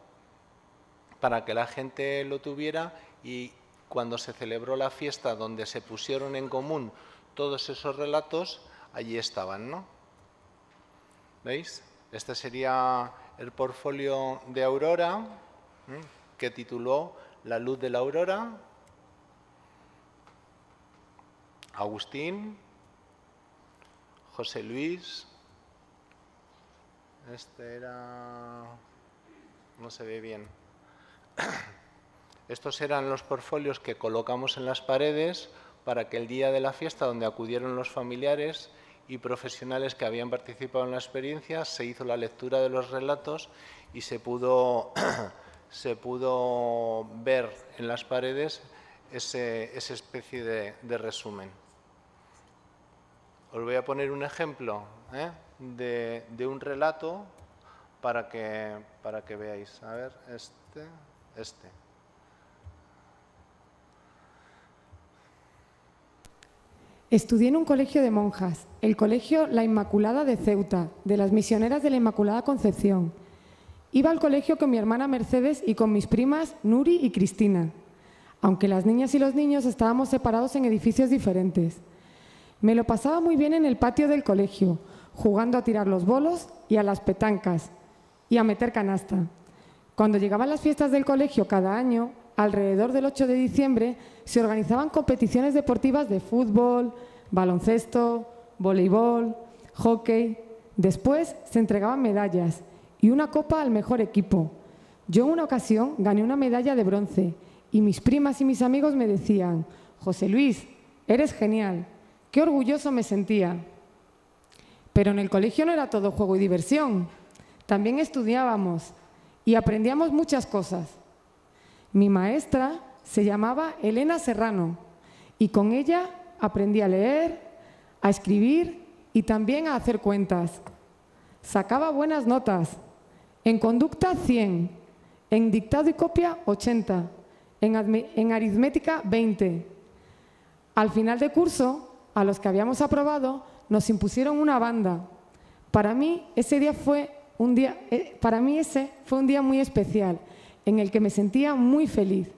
S2: para que la gente lo tuviera, y cuando se celebró la fiesta donde se pusieron en común todos esos relatos, allí estaban, ¿no? ¿Veis? Este sería el portfolio de Aurora, que tituló La luz de la aurora. Agustín, José Luis, este era... no se ve bien. Estos eran los portfolios que colocamos en las paredes para que el día de la fiesta, donde acudieron los familiares y profesionales que habían participado en la experiencia, se hizo la lectura de los relatos y se pudo ver en las paredes esa especie de resumen. Os voy a poner un ejemplo de un relato para que veáis. A ver, este.
S3: Estudié en un colegio de monjas, el colegio La Inmaculada de Ceuta, de las misioneras de la Inmaculada Concepción. Iba al colegio con mi hermana Mercedes y con mis primas Nuri y Cristina, aunque las niñas y los niños estábamos separados en edificios diferentes. Me lo pasaba muy bien en el patio del colegio, jugando a tirar los bolos y a las petancas y a meter canasta. Cuando llegaban las fiestas del colegio cada año, alrededor del 8 de diciembre, se organizaban competiciones deportivas de fútbol, baloncesto, voleibol, hockey. Después se entregaban medallas y una copa al mejor equipo. Yo en una ocasión gané una medalla de bronce y mis primas y mis amigos me decían: José Luis, eres genial. Qué orgulloso me sentía. Pero en el colegio no era todo juego y diversión. También estudiábamos y aprendíamos muchas cosas. Mi maestra se llamaba Elena Serrano y con ella aprendí a leer, a escribir y también a hacer cuentas. Sacaba buenas notas. En conducta 100, en dictado y copia 80, en aritmética 20. Al final de curso, a los que habíamos aprobado, nos impusieron una banda. Para mí ese fue un día muy especial, en el que me sentía muy feliz.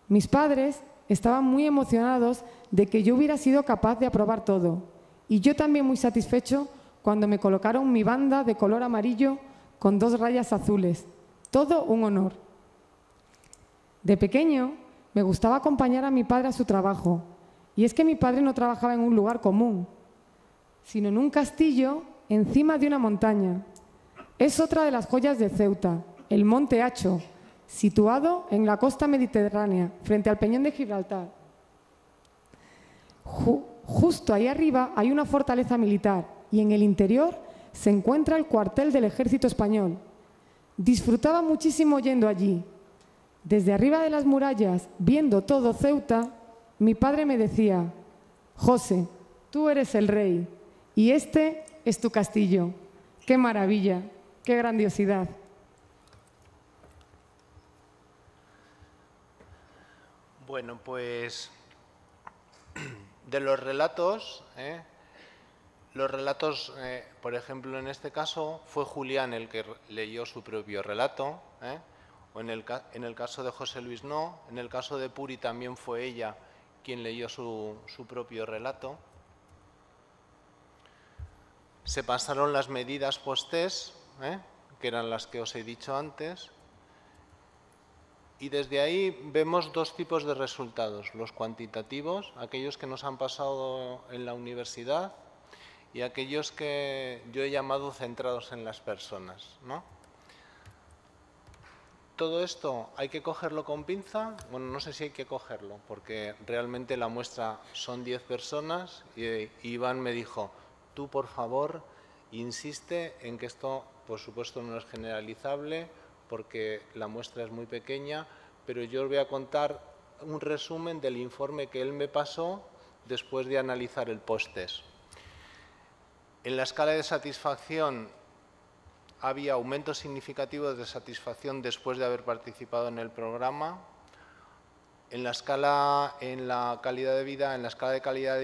S3: Mis padres estaban muy emocionados de que yo hubiera sido capaz de aprobar todo, y yo también muy satisfecho cuando me colocaron mi banda de color amarillo con 2 rayas azules. Todo un honor. De pequeño me gustaba acompañar a mi padre a su trabajo, y es que mi padre no trabajaba en un lugar común, sino en un castillo encima de una montaña. Es otra de las joyas de Ceuta, el Monte Hacho, situado en la costa mediterránea, frente al Peñón de Gibraltar. Justo ahí arriba hay una fortaleza militar y en el interior se encuentra el cuartel del Ejército Español. Disfrutaba muchísimo yendo allí. Desde arriba de las murallas, viendo todo Ceuta, mi padre me decía: José, tú eres el rey y este es tu castillo. ¡Qué maravilla! ¡Qué grandiosidad!
S2: Bueno, pues de los relatos, por ejemplo, en este caso fue Julián el que leyó su propio relato, o en el caso de José Luis no, en el caso de Puri también fue ella quien leyó su propio relato. Se pasaron las medidas post-test, que eran las que os he dicho antes, Y desde ahí vemos dos tipos de resultados, los cuantitativos, aquellos que nos han pasado en la universidad, y aquellos que yo he llamado centrados en las personas, ¿no? Todo esto hay que cogerlo con pinza. Bueno, no sé si hay que cogerlo, porque realmente la muestra son 10 personas y Iván me dijo, tú por favor insiste en que esto, por supuesto, no es generalizable, porque la muestra es muy pequeña, pero yo os voy a contar un resumen del informe que él me pasó después de analizar el post-test. En la escala de satisfacción había aumentos significativos de satisfacción después de haber participado en el programa. En la escala de calidad de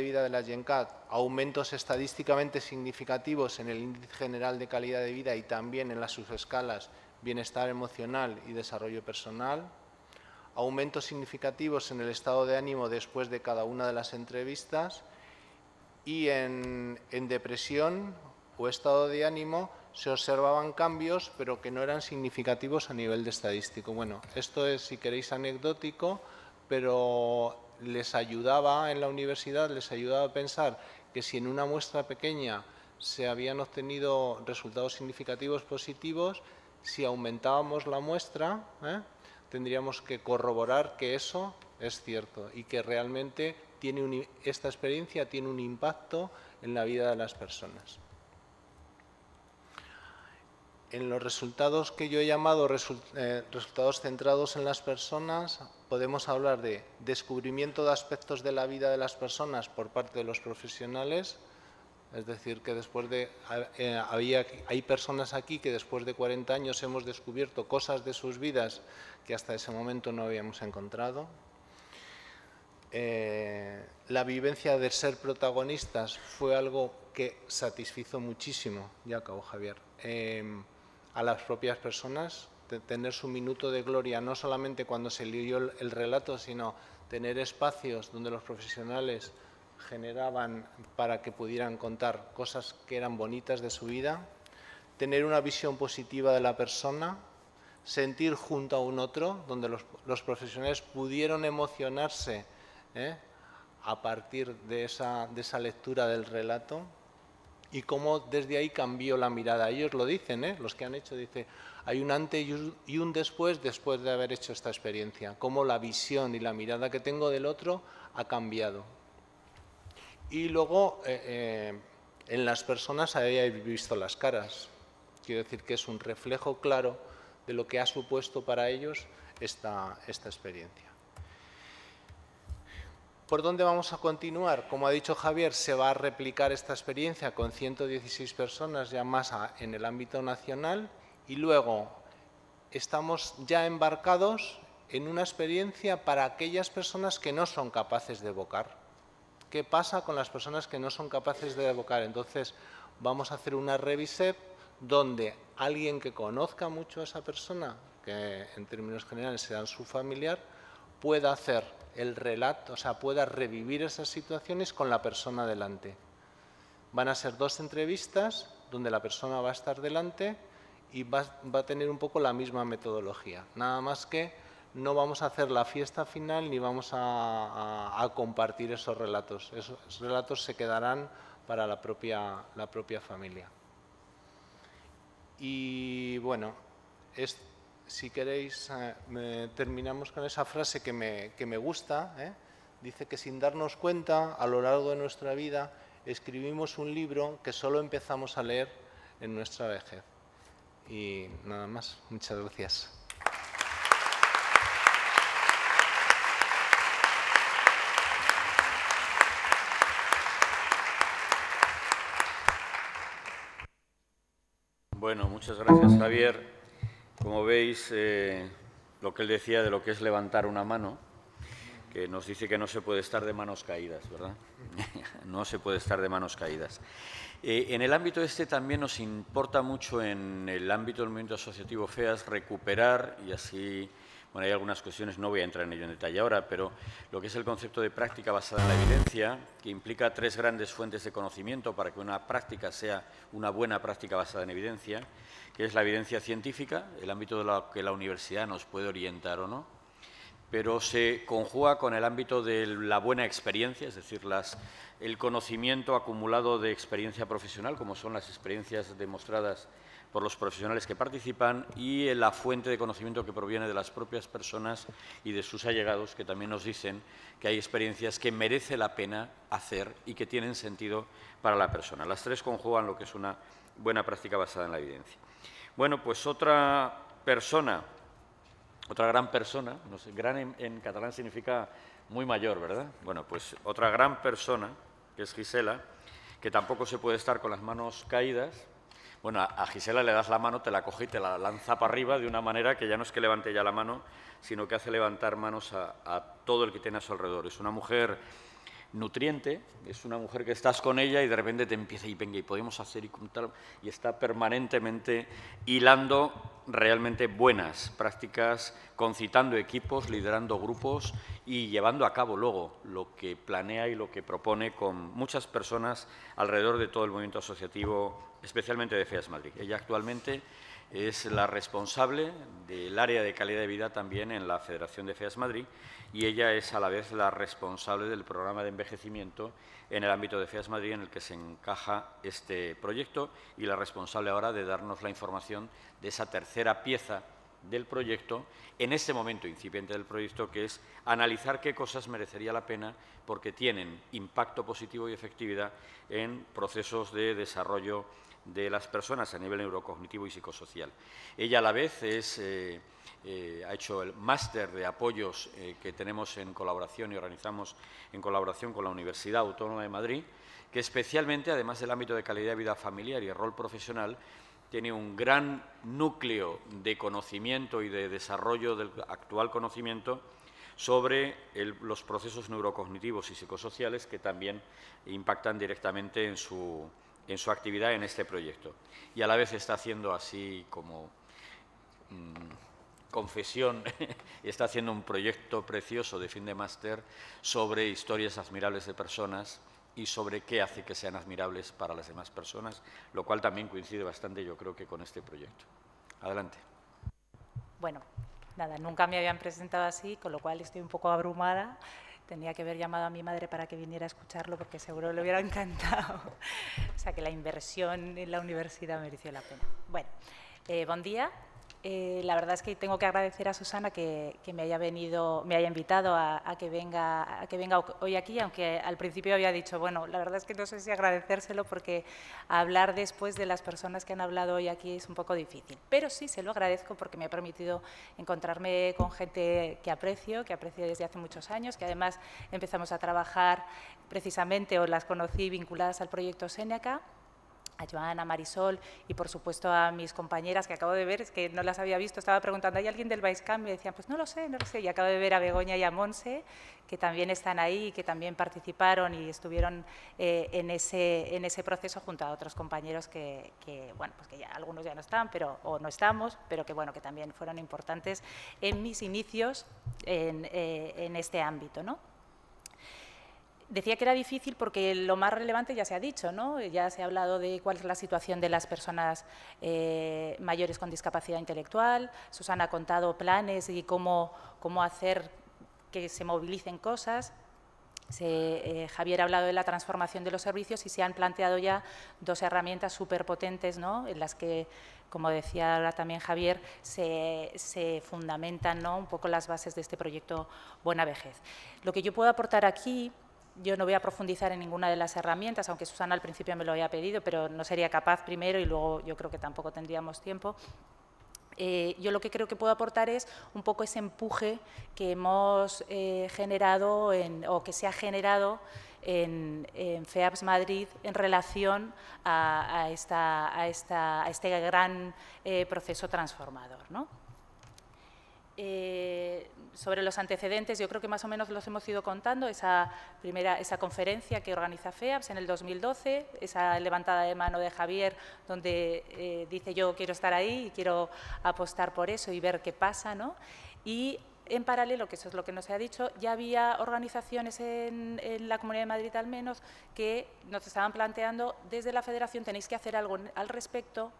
S2: vida de la GenCat, aumentos estadísticamente significativos en el índice general de calidad de vida y también en las subescalas bienestar emocional y desarrollo personal. Aumentos significativos en el estado de ánimo después de cada una de las entrevistas. Y en depresión o estado de ánimo se observaban cambios, pero que no eran significativos a nivel de estadístico. Bueno, esto es, si queréis, anecdótico, pero les ayudaba en la universidad, les ayudaba a pensar que si en una muestra pequeña se habían obtenido resultados significativos positivos, si aumentábamos la muestra, tendríamos que corroborar que eso es cierto y que realmente esta experiencia tiene un impacto en la vida de las personas. En los resultados que yo he llamado resultados centrados en las personas, podemos hablar de descubrimiento de aspectos de la vida de las personas por parte de los profesionales, es decir, que después de hay personas aquí que después de 40 años hemos descubierto cosas de sus vidas que hasta ese momento no habíamos encontrado. La vivencia de ser protagonistas fue algo que satisfizo muchísimo, ya acabó Javier, a las propias personas, de tener su minuto de gloria, no solamente cuando se leyó el relato, sino tener espacios donde los profesionales generaban para que pudieran contar cosas que eran bonitas de su vida, tener una visión positiva de la persona, sentir junto a un otro, donde los profesionales pudieron emocionarse a partir de esa lectura del relato, y cómo desde ahí cambió la mirada. Ellos lo dicen, los que han hecho, dice, hay un antes y un después de haber hecho esta experiencia, cómo la visión y la mirada que tengo del otro ha cambiado. Y luego, en las personas habéis visto las caras. Quiero decir que es un reflejo claro de lo que ha supuesto para ellos esta experiencia. ¿Por dónde vamos a continuar? Como ha dicho Javier, se va a replicar esta experiencia con 116 personas ya más en el ámbito nacional, y luego estamos ya embarcados en una experiencia para aquellas personas que no son capaces de evocar. ¿Qué pasa con las personas que no son capaces de evocar? Entonces vamos a hacer una revisep donde alguien que conozca mucho a esa persona, que en términos generales será su familiar, pueda hacer el relato, o sea, pueda revivir esas situaciones con la persona delante. Van a ser 2 entrevistas donde la persona va a estar delante y va a tener un poco la misma metodología. Nada más que no vamos a hacer la fiesta final ni vamos a compartir esos relatos. Esos relatos se quedarán para la propia familia. Y bueno, si queréis, terminamos con esa frase que me gusta. Dice que sin darnos cuenta, a lo largo de nuestra vida, escribimos un libro que solo empezamos a leer en nuestra vejez. Y nada más. Muchas gracias.
S1: Bueno, muchas gracias, Javier. Como veis, lo que él decía de lo que es levantar una mano, que nos dice que no se puede estar de manos caídas, ¿verdad? No se puede estar de manos caídas. En el ámbito también nos importa mucho, en el ámbito del movimiento asociativo FEAS, recuperar, y así, bueno, hay algunas cuestiones, no voy a entrar en ello en detalle ahora, pero lo que es el concepto de práctica basada en la evidencia, que implica 3 grandes fuentes de conocimiento para que una práctica sea una buena práctica basada en evidencia, que es la evidencia científica, el ámbito de lo que la universidad nos puede orientar o no, pero se conjuga con el ámbito de la buena experiencia, es decir, el conocimiento acumulado de experiencia profesional, como son las experiencias demostradas por los profesionales que participan, y la fuente de conocimiento que proviene de las propias personas y de sus allegados, que también nos dicen que hay experiencias que merece la pena hacer y que tienen sentido para la persona. Las tres conjugan lo que es una buena práctica basada en la evidencia. Bueno, pues otra gran persona, no sé, gran en catalán significa muy mayor, ¿verdad? Bueno, pues otra gran persona, que es Gisela, que tampoco se puede estar con las manos caídas. Bueno, a Gisela le das la mano, te la coge y te la lanza para arriba de una manera que ya no es que levante ya la mano, sino que hace levantar manos a todo el que tiene a su alrededor. Es una mujer nutriente, es una mujer que estás con ella y de repente te empieza y venga y podemos hacer y tal, y está permanentemente hilando realmente buenas prácticas, concitando equipos, liderando grupos y llevando a cabo luego lo que planea y lo que propone con muchas personas alrededor de todo el movimiento asociativo, especialmente de FEAS Madrid. Ella actualmente es la responsable del área de calidad de vida también en la Federación de FEAS Madrid, y ella es a la vez la responsable del programa de envejecimiento en el ámbito de FEAS Madrid, en el que se encaja este proyecto, y la responsable ahora de darnos la información de esa tercera pieza del proyecto, en este momento incipiente del proyecto, que es analizar qué cosas merecería la pena porque tienen impacto positivo y efectividad en procesos de desarrollo de las personas a nivel neurocognitivo y psicosocial. Ella a la vez ha hecho el máster de apoyos que tenemos en colaboración y organizamos en colaboración con la Universidad Autónoma de Madrid, que especialmente, además del ámbito de calidad de vida familiar y el rol profesional, tiene un gran núcleo de conocimiento y de desarrollo del actual conocimiento sobre los procesos neurocognitivos y psicosociales que también impactan directamente en su actividad en este proyecto. Y a la vez está haciendo así como confesión, está haciendo un proyecto precioso de fin de máster sobre historias admirables de personas y sobre qué hace que sean admirables para las demás personas, lo cual también coincide bastante, yo creo, que con este proyecto. Adelante.
S10: Bueno, nada, nunca me habían presentado así, con lo cual estoy un poco abrumada. Tenía que haber llamado a mi madre para que viniera a escucharlo porque seguro le hubiera encantado. O sea que la inversión en la universidad mereció la pena. Bueno, buen día. La verdad es que tengo que agradecer a Susana que me haya invitado a que venga hoy aquí, aunque al principio había dicho, bueno, la verdad es que no sé si agradecérselo porque hablar después de las personas que han hablado hoy aquí es un poco difícil. Pero sí se lo agradezco porque me ha permitido encontrarme con gente que aprecio desde hace muchos años, que además empezamos a trabajar precisamente, o las conocí vinculadas al proyecto Seneca, a Joana, a Marisol y, por supuesto, a mis compañeras que acabo de ver, es que no las había visto, estaba preguntando, ¿hay alguien del Baiscamp? Me decían, pues no lo sé, y acabo de ver a Begoña y a Monse, que también están ahí, que también participaron y estuvieron en ese proceso junto a otros compañeros que bueno, pues que ya algunos ya no están, o no estamos, pero que, bueno, que también fueron importantes en mis inicios en este ámbito, ¿no? Decía que era difícil porque lo más relevante ya se ha dicho, ¿no? Ya se ha hablado de cuál es la situación de las personas mayores con discapacidad intelectual. Susana ha contado planes y cómo hacer que se movilicen cosas. Javier ha hablado de la transformación de los servicios y se han planteado ya dos herramientas súper potentes, ¿no? En las que, como decía ahora también Javier, se fundamentan, ¿no?, un poco las bases de este proyecto Buena Vejez. Lo que yo puedo aportar aquí, yo no voy a profundizar en ninguna de las herramientas, aunque Susana al principio me lo había pedido, pero no sería capaz primero y luego yo creo que tampoco tendríamos tiempo. Yo lo que creo que puedo aportar es un poco ese empuje que hemos generado o que se ha generado en FEAPS Madrid en relación a este gran proceso transformador, ¿no? Sobre los antecedentes, yo creo que más o menos los hemos ido contando, esa conferencia que organiza FEAPS en el 2012, esa levantada de mano de Javier, donde dice yo quiero estar ahí y quiero apostar por eso y ver qué pasa, ¿no? Y en paralelo, que eso es lo que nos se ha dicho, ya había organizaciones en la Comunidad de Madrid al menos que nos estaban planteando desde la Federación tenéis que hacer algo al respecto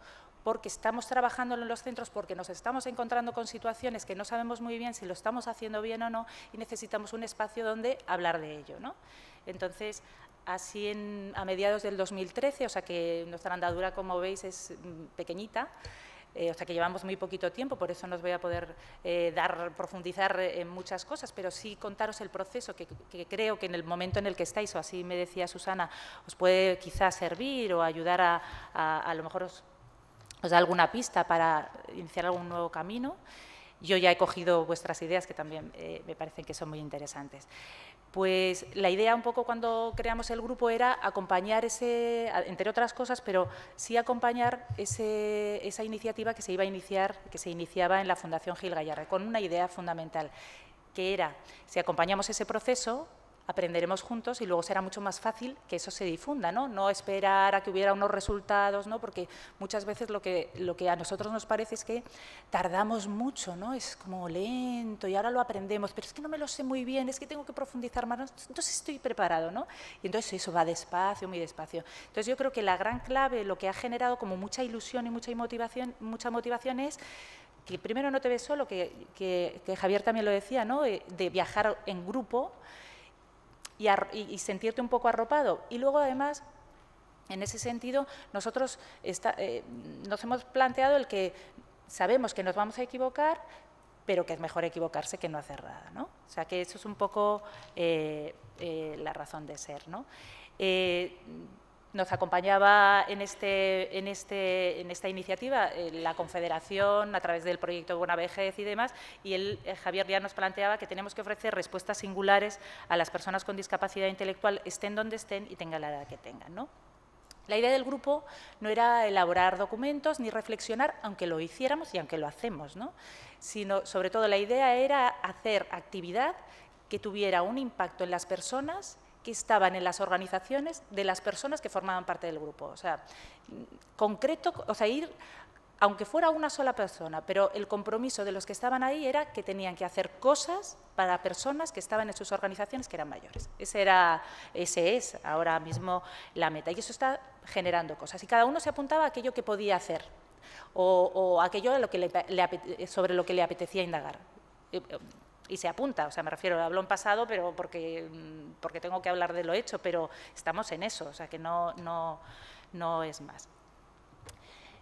S10: porque estamos trabajando en los centros, porque nos estamos encontrando con situaciones que no sabemos muy bien si lo estamos haciendo bien o no y necesitamos un espacio donde hablar de ello, ¿no? Entonces, así a mediados del 2013, o sea que nuestra andadura, como veis, es pequeñita, o sea que llevamos muy poquito tiempo, por eso no os voy a poder profundizar en muchas cosas, pero sí contaros el proceso que creo que en el momento en el que estáis, o así me decía Susana, os puede quizás servir o ayudar a lo mejor os da alguna pista para iniciar algún nuevo camino. Yo ya he cogido vuestras ideas, que también me parecen que son muy interesantes. Pues la idea un poco cuando creamos el grupo era acompañar entre otras cosas, pero sí acompañar esa iniciativa que se iba a iniciar, que se iniciaba en la Fundación Gil Gallarre, con una idea fundamental, que era, si acompañamos ese proceso, aprenderemos juntos y luego será mucho más fácil que eso se difunda, ¿no? No esperar a que hubiera unos resultados, ¿no? Porque muchas veces lo que a nosotros nos parece es que tardamos mucho, ¿no? Es como lento y ahora lo aprendemos, pero es que no me lo sé muy bien, es que tengo que profundizar más, entonces estoy preparado, ¿no? Y entonces eso va despacio, muy despacio. Entonces yo creo que la gran clave, lo que ha generado como mucha ilusión y mucha motivación es que primero no te ves solo, que Javier también lo decía, ¿no? De viajar en grupo, y sentirte un poco arropado. Y luego, además, en ese sentido, nosotros nos hemos planteado el que sabemos que nos vamos a equivocar, pero que es mejor equivocarse que no hacer nada, ¿no? O sea, que eso es un poco la razón de ser, ¿no? Nos acompañaba en esta iniciativa la Confederación a través del proyecto Buena Vejez y demás, y Javier ya nos planteaba que tenemos que ofrecer respuestas singulares a las personas con discapacidad intelectual, estén donde estén y tengan la edad que tengan, ¿no? La idea del grupo no era elaborar documentos ni reflexionar, aunque lo hiciéramos y aunque lo hacemos, ¿no? Sino, sobre todo, la idea era hacer actividad que tuviera un impacto en las personas que estaban en las organizaciones de las personas que formaban parte del grupo. O sea, concreto, o sea, ir, aunque fuera una sola persona, pero el compromiso de los que estaban ahí era que tenían que hacer cosas para personas que estaban en sus organizaciones que eran mayores. Ese es ahora mismo la meta. Y eso está generando cosas. Y cada uno se apuntaba a aquello que podía hacer o aquello sobre lo que le apetecía indagar. Y se apunta, o sea, me refiero, hablo en pasado, pero porque tengo que hablar de lo hecho, pero estamos en eso, o sea, que no es más.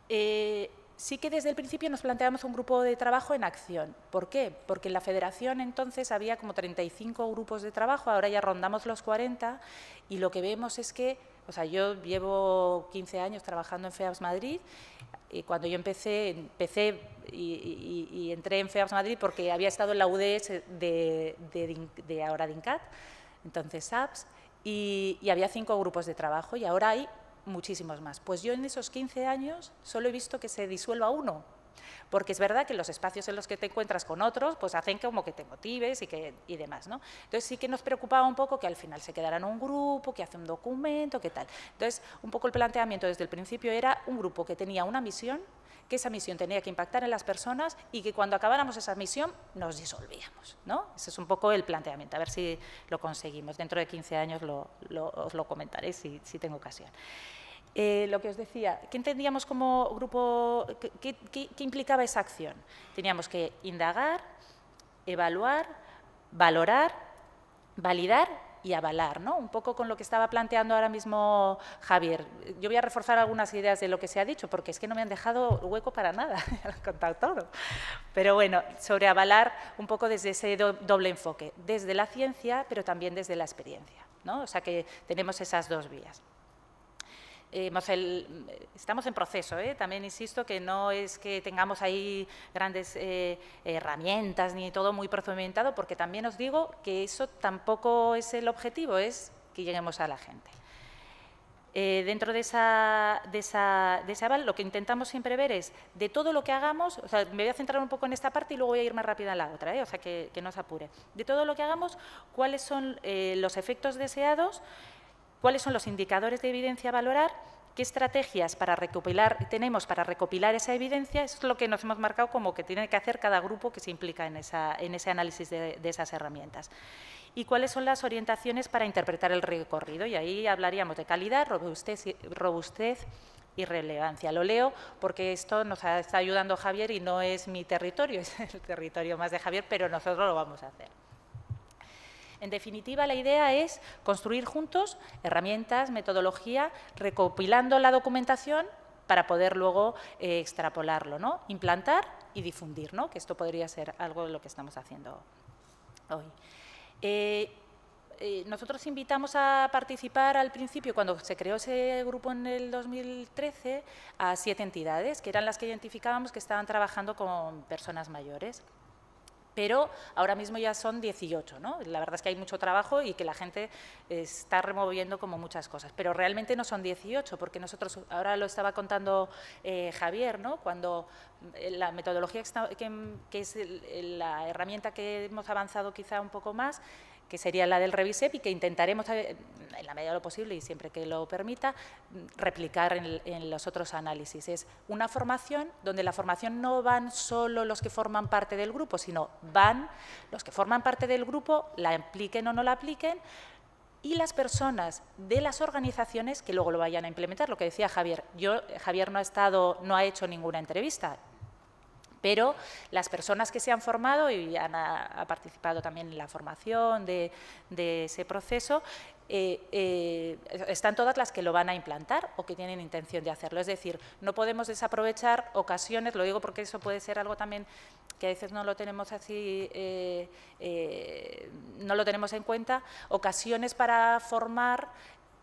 S10: Sí que desde el principio nos planteamos un grupo de trabajo en acción. ¿Por qué? Porque en la federación entonces había como 35 grupos de trabajo, ahora ya rondamos los 40, y lo que vemos es que, o sea, yo llevo 15 años trabajando en FEAPS Madrid, y cuando yo empecé y entré en FEAPS Madrid porque había estado en la UDS de ahora DINCAT, entonces SAPS, y había 5 grupos de trabajo y ahora hay muchísimos más. Pues yo en esos 15 años solo he visto que se disuelva uno, porque es verdad que los espacios en los que te encuentras con otros pues hacen como que te motives y demás, ¿no? Entonces sí que nos preocupaba un poco que al final se quedara en un grupo, que hace un documento, qué tal. Entonces un poco el planteamiento desde el principio era un grupo que tenía una misión, que esa misión tenía que impactar en las personas y que cuando acabáramos esa misión nos disolvíamos, ¿no? Ese es un poco el planteamiento, a ver si lo conseguimos. Dentro de 15 años os lo comentaré si tengo ocasión. Lo que os decía, ¿qué entendíamos como grupo? ¿Qué implicaba esa acción? Teníamos que indagar, evaluar, valorar, validar y avalar, ¿no? Un poco con lo que estaba planteando ahora mismo Javier. Yo voy a reforzar algunas ideas de lo que se ha dicho, porque es que no me han dejado hueco para nada, ya lo he contado todo. Pero bueno, sobre avalar un poco desde ese doble enfoque, desde la ciencia, pero también desde la experiencia, ¿no? O sea que tenemos esas dos vías. Estamos en proceso, también insisto que no es que tengamos ahí grandes herramientas ni todo muy procedimentado, porque también os digo que eso tampoco es el objetivo, es que lleguemos a la gente. Dentro de ese aval, lo que intentamos siempre ver es, de todo lo que hagamos, o sea, me voy a centrar un poco en esta parte y luego voy a ir más rápida en la otra, o sea, que no os apure. De todo lo que hagamos, ¿cuáles son los efectos deseados? ¿Cuáles son los indicadores de evidencia a valorar? ¿Qué estrategias tenemos para recopilar esa evidencia? Eso es lo que nos hemos marcado como que tiene que hacer cada grupo que se implica en ese análisis de esas herramientas. ¿Y cuáles son las orientaciones para interpretar el recorrido? Y ahí hablaríamos de calidad, robustez irrelevancia. Lo leo porque esto nos está ayudando Javier y no es mi territorio, es el territorio más de Javier, pero nosotros lo vamos a hacer. En definitiva, la idea es construir juntos herramientas, metodología, recopilando la documentación para poder luego extrapolarlo, ¿no? Implantar y difundir, ¿no? Que esto podría ser algo de lo que estamos haciendo hoy. Nosotros invitamos a participar al principio, cuando se creó ese grupo en el 2013, a 7 entidades, que eran las que identificábamos que estaban trabajando con personas mayores. Pero ahora mismo ya son 18, ¿no? La verdad es que hay mucho trabajo y que la gente está removiendo como muchas cosas, pero realmente no son 18, porque nosotros, ahora lo estaba contando Javier, ¿no? Cuando la metodología que es la herramienta que hemos avanzado quizá un poco más, que sería la del Revisep y que intentaremos, en la medida de lo posible y siempre que lo permita, replicar en los otros análisis. Es una formación donde la formación no van solo los que forman parte del grupo, sino van los que forman parte del grupo, la apliquen o no la apliquen, y las personas de las organizaciones que luego lo vayan a implementar. Lo que decía Javier, Javier no ha hecho ninguna entrevista, pero las personas que se han formado y ha participado también en la formación de ese proceso, están todas las que lo van a implantar o que tienen intención de hacerlo. Es decir, no podemos desaprovechar ocasiones, lo digo porque eso puede ser algo también que a veces no lo tenemos así, no lo tenemos en cuenta, ocasiones para formar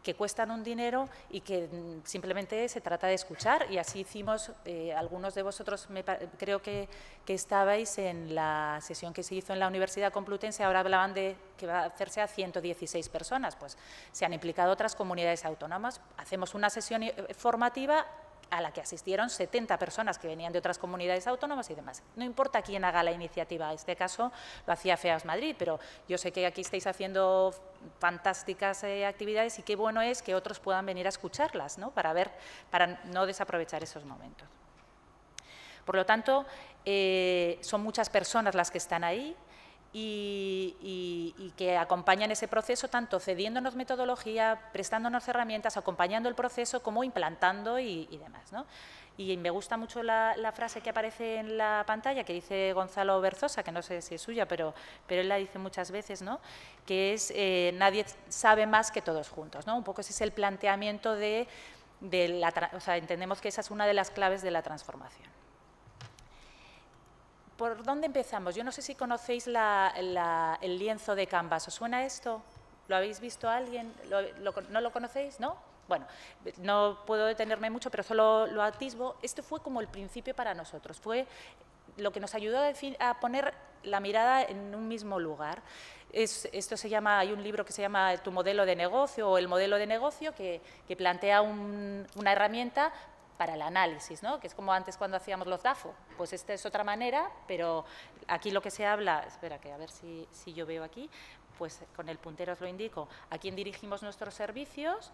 S10: que cuestan un dinero y que simplemente se trata de escuchar, y así hicimos, algunos de vosotros creo que estabais en la sesión que se hizo en la Universidad Complutense, ahora hablaban de que va a hacerse a 116 personas, pues se han implicado otras comunidades autónomas, hacemos una sesión formativa a la que asistieron 70 personas que venían de otras comunidades autónomas y demás. No importa quién haga la iniciativa, en este caso lo hacía FEAS Madrid, pero yo sé que aquí estáis haciendo fantásticas actividades y qué bueno es que otros puedan venir a escucharlas, ¿no? Para no desaprovechar esos momentos. Por lo tanto, son muchas personas las que están ahí y que acompañan ese proceso, tanto cediéndonos metodología, prestándonos herramientas, acompañando el proceso, como implantando y demás, ¿no? Y me gusta mucho la frase que aparece en la pantalla, que dice Gonzalo Berzosa, que no sé si es suya, pero él la dice muchas veces, ¿no? Que es nadie sabe más que todos juntos, ¿no? Un poco ese es el planteamiento o sea, entendemos que esa es una de las claves de la transformación. ¿Por dónde empezamos? Yo no sé si conocéis el lienzo de Canvas. ¿Os suena esto? ¿Lo habéis visto alguien? ¿No lo conocéis? ¿No? Bueno, no puedo detenerme mucho, pero solo lo atisbo. Esto fue como el principio para nosotros. Fue lo que nos ayudó a poner la mirada en un mismo lugar. Esto se llama, hay un libro que se llama Tu modelo de negocio o El modelo de negocio, que plantea una herramienta para el análisis, ¿no? Que es como antes cuando hacíamos los DAFO, pues esta es otra manera, pero aquí lo que se habla, espera que a ver si yo veo aquí, pues con el puntero os lo indico, a quién dirigimos nuestros servicios,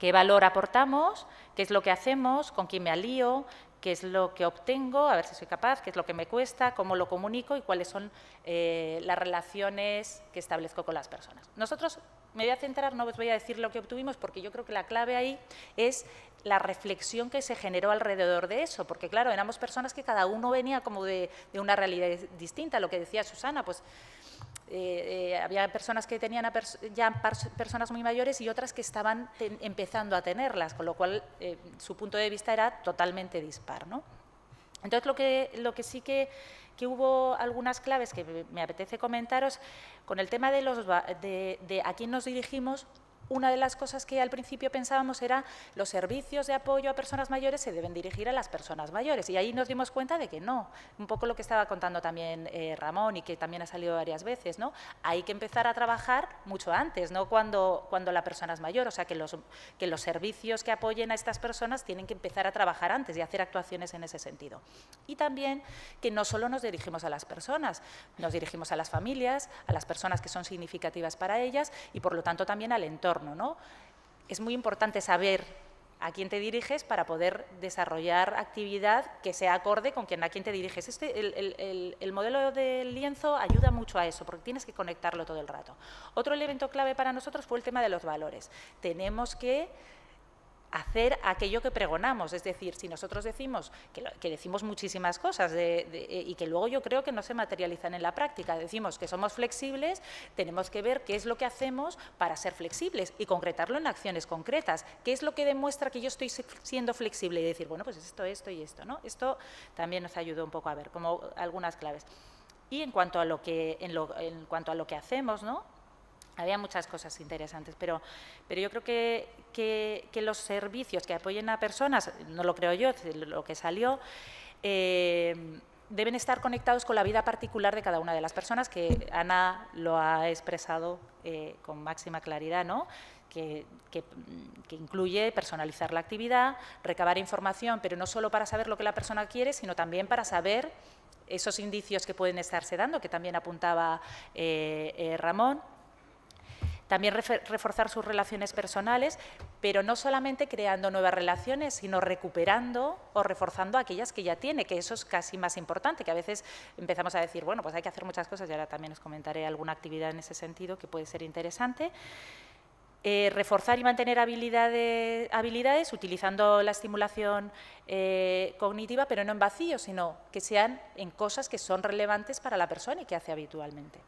S10: qué valor aportamos, qué es lo que hacemos, con quién me alío, qué es lo que obtengo, a ver si soy capaz, qué es lo que me cuesta, cómo lo comunico y cuáles son las relaciones que establezco con las personas. Nosotros, me voy a centrar, no os voy a decir lo que obtuvimos, porque yo creo que la clave ahí es la reflexión que se generó alrededor de eso, porque claro, éramos personas que cada uno venía como de una realidad distinta, lo que decía Susana, pues había personas que tenían ya personas muy mayores y otras que estaban empezando a tenerlas, con lo cual su punto de vista era totalmente dispar, ¿no? Entonces, lo que sí que hubo algunas claves que me apetece comentaros, con el tema de a quién nos dirigimos. Una de las cosas que al principio pensábamos era los servicios de apoyo a personas mayores se deben dirigir a las personas mayores, y ahí nos dimos cuenta de que no, un poco lo que estaba contando también Ramón y que también ha salido varias veces, ¿no? Hay que empezar a trabajar mucho antes, no cuando la persona es mayor, o sea que los servicios que apoyen a estas personas tienen que empezar a trabajar antes y hacer actuaciones en ese sentido. Y también que no solo nos dirigimos a las personas, nos dirigimos a las familias, a las personas que son significativas para ellas y por lo tanto también al entorno, ¿no? Es muy importante saber a quién te diriges para poder desarrollar actividad que sea acorde con a quién te diriges. El modelo del lienzo ayuda mucho a eso, porque tienes que conectarlo todo el rato. Otro elemento clave para nosotros fue el tema de los valores. Tenemos que hacer aquello que pregonamos. Es decir, si nosotros decimos, que decimos muchísimas cosas y que luego yo creo que no se materializan en la práctica, decimos que somos flexibles, tenemos que ver qué es lo que hacemos para ser flexibles y concretarlo en acciones concretas. ¿Qué es lo que demuestra que yo estoy siendo flexible? Y decir, bueno, pues esto y esto, ¿no? Esto también nos ayudó un poco a ver, como algunas claves. Y en cuanto a lo que, en cuanto a lo que hacemos, ¿no? Había muchas cosas interesantes, pero yo creo que los servicios que apoyen a personas, no lo creo yo, lo que salió, deben estar conectados con la vida particular de cada una de las personas, que Ana lo ha expresado con máxima claridad, ¿no? Que incluye personalizar la actividad, recabar información, pero no solo para saber lo que la persona quiere, sino también para saber esos indicios que pueden estarse dando, que también apuntaba Ramón. También reforzar sus relaciones personales, pero no solamente creando nuevas relaciones, sino recuperando o reforzando aquellas que ya tiene, que eso es casi más importante, que a veces empezamos a decir, bueno, pues hay que hacer muchas cosas, y ahora también os comentaré alguna actividad en ese sentido que puede ser interesante. Reforzar y mantener habilidades utilizando la estimulación cognitiva, pero no en vacío, sino que sean en cosas que son relevantes para la persona y que hace habitualmente.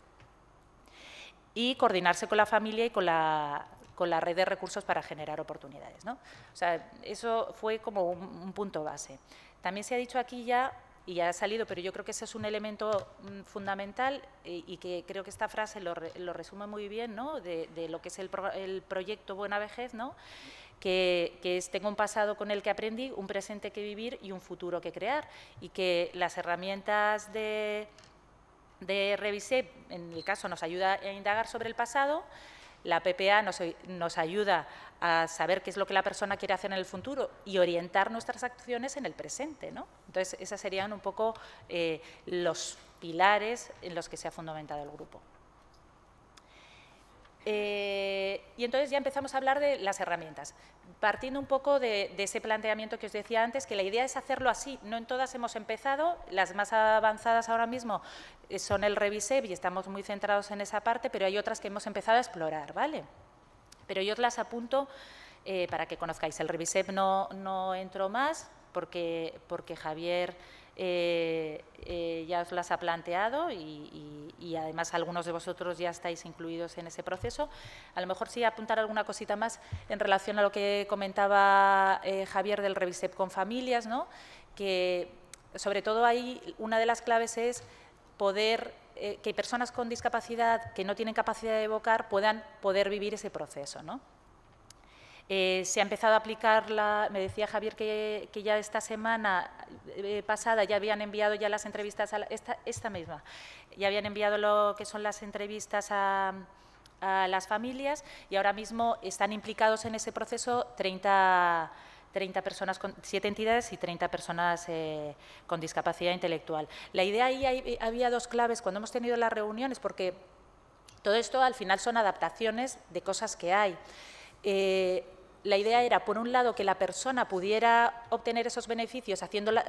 S10: Y coordinarse con la familia y con la red de recursos para generar oportunidades, ¿no? O sea, eso fue como un punto base. También se ha dicho aquí ya, y ya ha salido, pero yo creo que ese es un elemento fundamental y que creo que esta frase lo resume muy bien, ¿no? De lo que es el proyecto Buena Vejez, ¿no? Que es tengo un pasado con el que aprendí, un presente que vivir y un futuro que crear, y que las herramientas de Revisep, en el caso, nos ayuda a indagar sobre el pasado, la PPA nos ayuda a saber qué es lo que la persona quiere hacer en el futuro y orientar nuestras acciones en el presente, ¿no? Entonces, esos serían un poco los pilares en los que se ha fundamentado el grupo. Y entonces ya empezamos a hablar de las herramientas, partiendo un poco de ese planteamiento que os decía antes, que la idea es hacerlo así. No en todas hemos empezado, las más avanzadas ahora mismo son el Revisep y estamos muy centrados en esa parte, pero hay otras que hemos empezado a explorar, ¿vale? Pero yo os las apunto para que conozcáis. El Revisep no entro más porque Javier ya os las ha planteado y además algunos de vosotros ya estáis incluidos en ese proceso. A lo mejor sí apuntar alguna cosita más en relación a lo que comentaba Javier del Revisep con familias, ¿no? Que sobre todo ahí una de las claves es poder que personas con discapacidad que no tienen capacidad de evocar puedan poder vivir ese proceso, ¿no? Se ha empezado a aplicar, me decía Javier que ya esta semana pasada ya habían enviado ya las entrevistas, esta misma, ya habían enviado lo que son las entrevistas a las familias y ahora mismo están implicados en ese proceso 30 personas, 7 entidades y 30 personas con discapacidad intelectual. La idea ahí había dos claves cuando hemos tenido las reuniones, porque todo esto al final son adaptaciones de cosas que hay. La idea era, por un lado, que la persona pudiera obtener esos beneficios haciéndola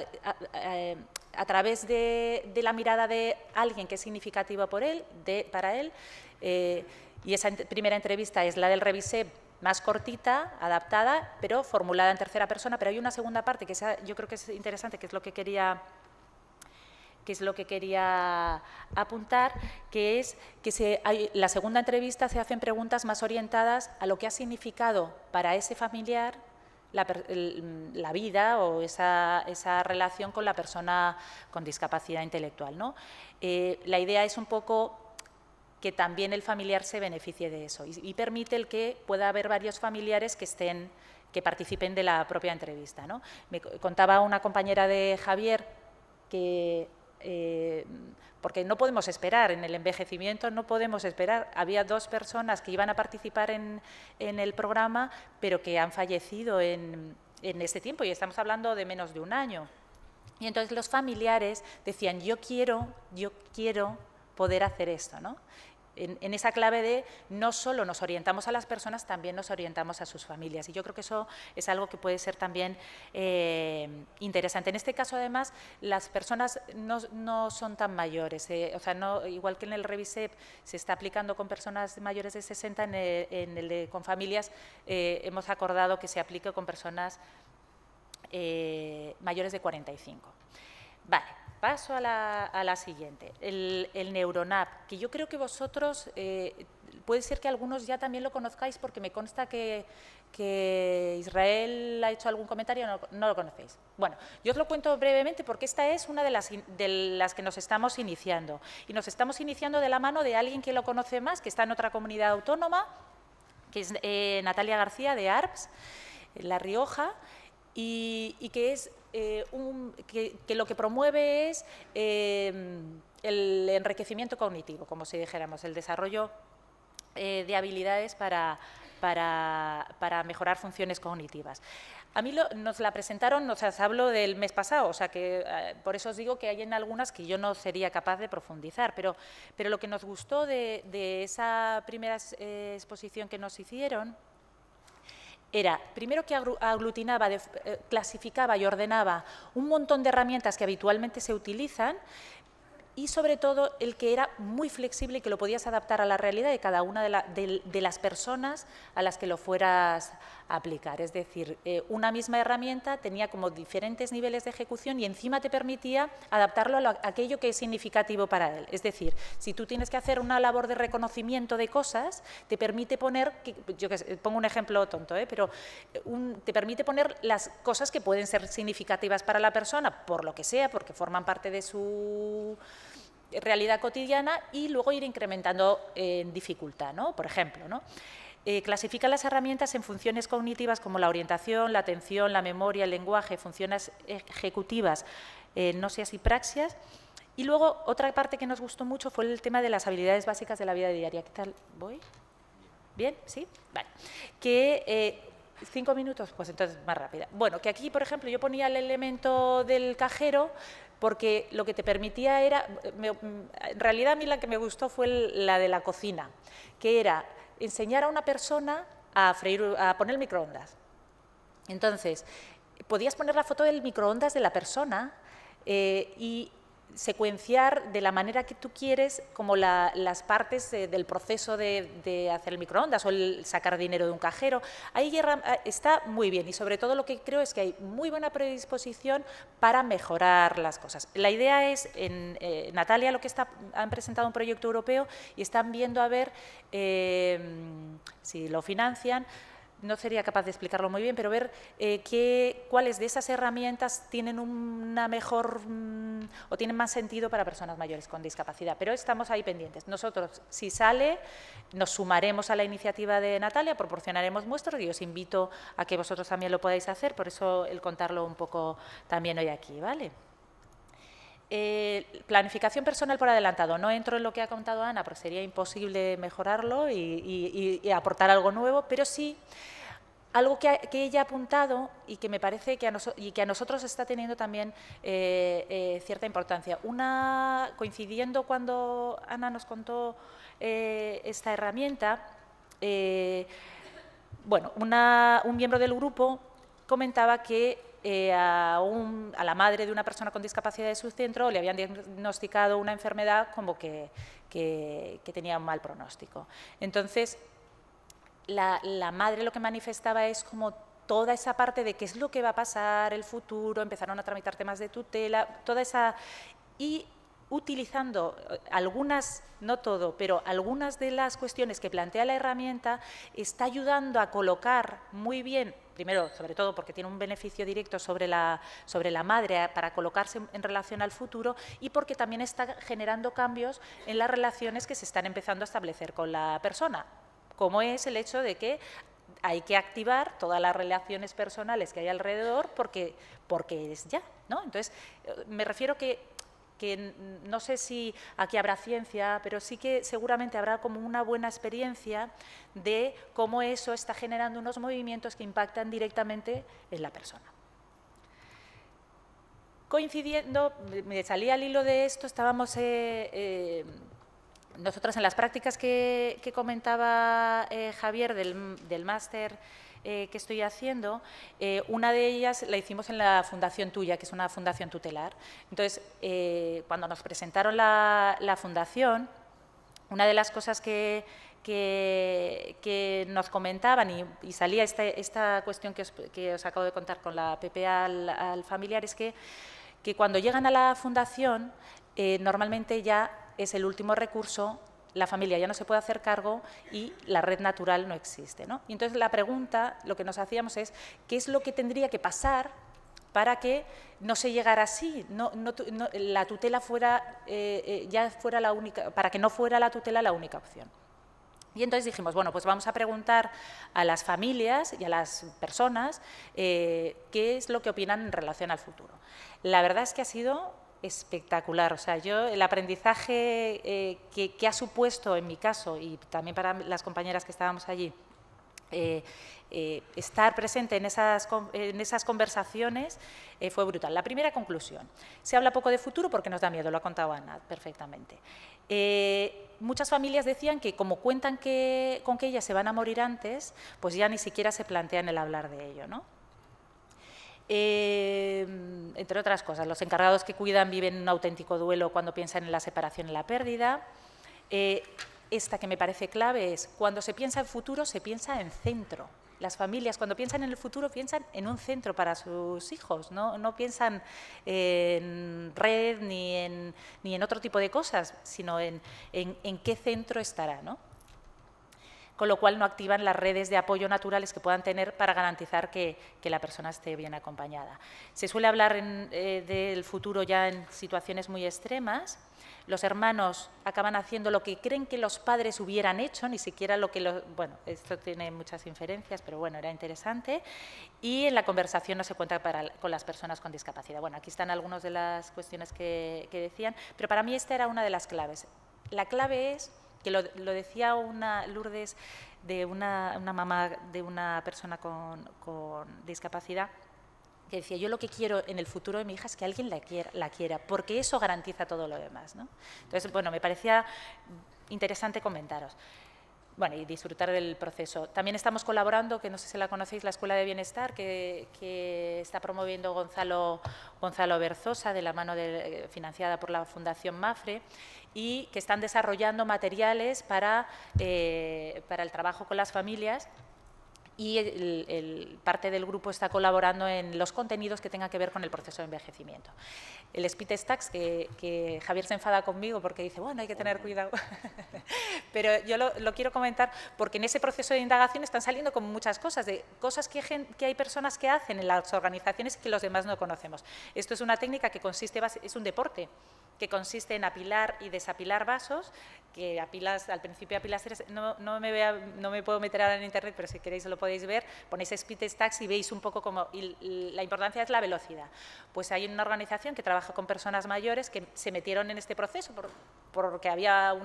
S10: a través de la mirada de alguien que es significativa para él. Y esa primera entrevista es la del Revisep, más cortita, adaptada, pero formulada en tercera persona. Pero hay una segunda parte que yo creo que es interesante, que es lo que quería apuntar, que es que la segunda entrevista se hacen preguntas más orientadas a lo que ha significado para ese familiar la vida o esa relación con la persona con discapacidad intelectual, ¿no? La idea es un poco que también el familiar se beneficie de eso y permite el que pueda haber varios familiares que participen de la propia entrevista, ¿no? Me contaba una compañera de Javier que porque no podemos esperar, en el envejecimiento no podemos esperar. Había 2 personas que iban a participar en el programa, pero que han fallecido en este tiempo, y estamos hablando de menos de un año. Y entonces los familiares decían, yo quiero poder hacer esto, ¿no? en esa clave de no solo nos orientamos a las personas, también nos orientamos a sus familias. Y yo creo que eso es algo que puede ser también interesante. En este caso, además, las personas no son tan mayores. O sea, igual que en el Revisep se está aplicando con personas mayores de 60, en el de con familias hemos acordado que se aplique con personas mayores de 45. Vale, paso a la siguiente, el Neuronap, que yo creo que vosotros, puede ser que algunos ya también lo conozcáis, porque me consta que Israel ha hecho algún comentario, no lo conocéis. Bueno, yo os lo cuento brevemente porque esta es una de las que nos estamos iniciando. Y nos estamos iniciando de la mano de alguien que lo conoce más, que está en otra comunidad autónoma, que es Natalia García de ARPS, en La Rioja, y que es que lo que promueve es el enriquecimiento cognitivo, como si dijéramos, el desarrollo de habilidades para mejorar funciones cognitivas. A mí nos la presentaron, o sea, os hablo del mes pasado, o sea que por eso os digo que hay en algunas que yo no sería capaz de profundizar, pero lo que nos gustó de esa primera exposición que nos hicieron era, primero, que aglutinaba, clasificaba y ordenaba un montón de herramientas que habitualmente se utilizan, y sobre todo el que era muy flexible y que lo podías adaptar a la realidad de cada una de las personas a las que lo fueras a aplicar. Es decir, una misma herramienta tenía como diferentes niveles de ejecución y encima te permitía adaptarlo a aquello que es significativo para él. Es decir, si tú tienes que hacer una labor de reconocimiento de cosas, te permite poner, pongo un ejemplo tonto, pero te permite poner las cosas que pueden ser significativas para la persona, por lo que sea, porque forman parte de su realidad cotidiana, y luego ir incrementando en dificultad, ¿no? Por ejemplo, ¿no? Clasifica las herramientas en funciones cognitivas como la orientación, la atención, la memoria, el lenguaje, funciones ejecutivas, gnosis y praxias. Y luego, otra parte que nos gustó mucho fue el tema de las habilidades básicas de la vida diaria. ¿Qué tal voy? ¿Bien? ¿Sí? Vale. Que 5 minutos, pues entonces más rápida. Bueno, que aquí, por ejemplo, yo ponía el elemento del cajero, porque lo que te permitía era, en realidad a mí la que me gustó fue la de la cocina, que era enseñar a una persona a poner el microondas. Entonces, podías poner la foto del microondas de la persona y secuenciar de la manera que tú quieres como las partes del proceso de hacer el microondas o el sacar dinero de un cajero. Ahí está muy bien, y sobre todo lo que creo es que hay muy buena predisposición para mejorar las cosas. La idea es, Natalia han presentado un proyecto europeo y están viendo a ver si lo financian. No sería capaz de explicarlo muy bien, pero ver cuáles de esas herramientas tienen una mejor o tienen más sentido para personas mayores con discapacidad. Pero estamos ahí pendientes. Nosotros, si sale, nos sumaremos a la iniciativa de Natalia, proporcionaremos muestras y os invito a que vosotros también lo podáis hacer. Por eso el contarlo un poco también hoy aquí, ¿vale? Planificación personal por adelantado. No entro en lo que ha contado Ana, porque sería imposible mejorarlo y aportar algo nuevo, pero sí algo que ella ha apuntado y que me parece que a nosotros está teniendo también cierta importancia. Coincidiendo cuando Ana nos contó esta herramienta, bueno, un miembro del grupo comentaba que a la madre de una persona con discapacidad de su centro le habían diagnosticado una enfermedad como que tenía un mal pronóstico. Entonces, la madre lo que manifestaba es como toda esa parte de qué es lo que va a pasar, el futuro, empezaron a tramitar temas de tutela, toda esa... Y utilizando algunas, no todo, pero algunas de las cuestiones que plantea la herramienta, está ayudando a colocar muy bien, primero, sobre todo porque tiene un beneficio directo sobre la madre para colocarse en relación al futuro, y porque también está generando cambios en las relaciones que se están empezando a establecer con la persona, como es el hecho de que hay que activar todas las relaciones personales que hay alrededor porque es ya, ¿no? Entonces, me refiero que no sé si aquí habrá ciencia, pero sí que seguramente habrá como una buena experiencia de cómo eso está generando unos movimientos que impactan directamente en la persona. Coincidiendo, me salía al hilo de esto, estábamos nosotros en las prácticas que comentaba Javier del máster que estoy haciendo, una de ellas la hicimos en la fundación tuya, que es una fundación tutelar. Entonces, cuando nos presentaron la fundación, una de las cosas que nos comentaban y salía esta cuestión que os acabo de contar con la PPA al familiar, es que cuando llegan a la fundación, normalmente ya es el último recurso, la familia ya no se puede hacer cargo y la red natural no existe, ¿no? Y entonces la pregunta, lo que nos hacíamos es, ¿qué es lo que tendría que pasar para que no se llegara así, la tutela fuera, ya fuera la única, para que no fuera la tutela la única opción? Y entonces dijimos, bueno, pues vamos a preguntar a las familias y a las personas qué es lo que opinan en relación al futuro. La verdad es que ha sido espectacular, o sea, el aprendizaje que ha supuesto en mi caso y también para las compañeras que estábamos allí, estar presente en esas conversaciones fue brutal. La primera conclusión, se habla poco de futuro porque nos da miedo, lo ha contado Ana perfectamente. Muchas familias decían que como cuentan con que ellas se van a morir antes, pues ya ni siquiera se plantean el hablar de ello, ¿no? Entre otras cosas, los encargados que cuidan viven un auténtico duelo cuando piensan en la separación y la pérdida. Esta que me parece clave es, cuando se piensa en futuro, se piensa en centro. Las familias, cuando piensan en el futuro, piensan en un centro para sus hijos, no piensan en red ni en otro tipo de cosas, sino en qué centro estará, ¿no? Con lo cual no activan las redes de apoyo naturales que puedan tener para garantizar que la persona esté bien acompañada. Se suele hablar del futuro ya en situaciones muy extremas. Los hermanos acaban haciendo lo que creen que los padres hubieran hecho, ni siquiera lo que los... Bueno, esto tiene muchas inferencias, pero bueno, era interesante. Y en la conversación no se cuenta con las personas con discapacidad. Bueno, aquí están algunas de las cuestiones que decían, pero para mí esta era una de las claves. La clave es, que lo decía una Lourdes, de una mamá de una persona con discapacidad, que decía, yo lo que quiero en el futuro de mi hija es que alguien la quiera, porque eso garantiza todo lo demás, ¿no? Entonces, bueno, me parecía interesante comentaros. Bueno, y disfrutar del proceso. También estamos colaborando, que no sé si la conocéis, la Escuela de Bienestar, que está promoviendo Gonzalo Berzosa, de la mano financiada por la Fundación Mafre, y que están desarrollando materiales para el trabajo con las familias. Y parte del grupo está colaborando en los contenidos que tengan que ver con el proceso de envejecimiento. El Speed Stacks, que Javier se enfada conmigo porque dice, bueno, hay que tener cuidado, pero yo lo quiero comentar porque en ese proceso de indagación están saliendo como muchas cosas, que hay personas que hacen en las organizaciones que los demás no conocemos. Esto es una técnica que consiste, es un deporte, que consiste en apilar y desapilar vasos, que apilas, al principio apilas tres, no me puedo meter ahora en internet, pero si queréis lo podéis ver, ponéis Speed Stacks y veis un poco cómo, y la importancia es la velocidad. Pues hay una organización que trabaja con personas mayores que se metieron en este proceso porque había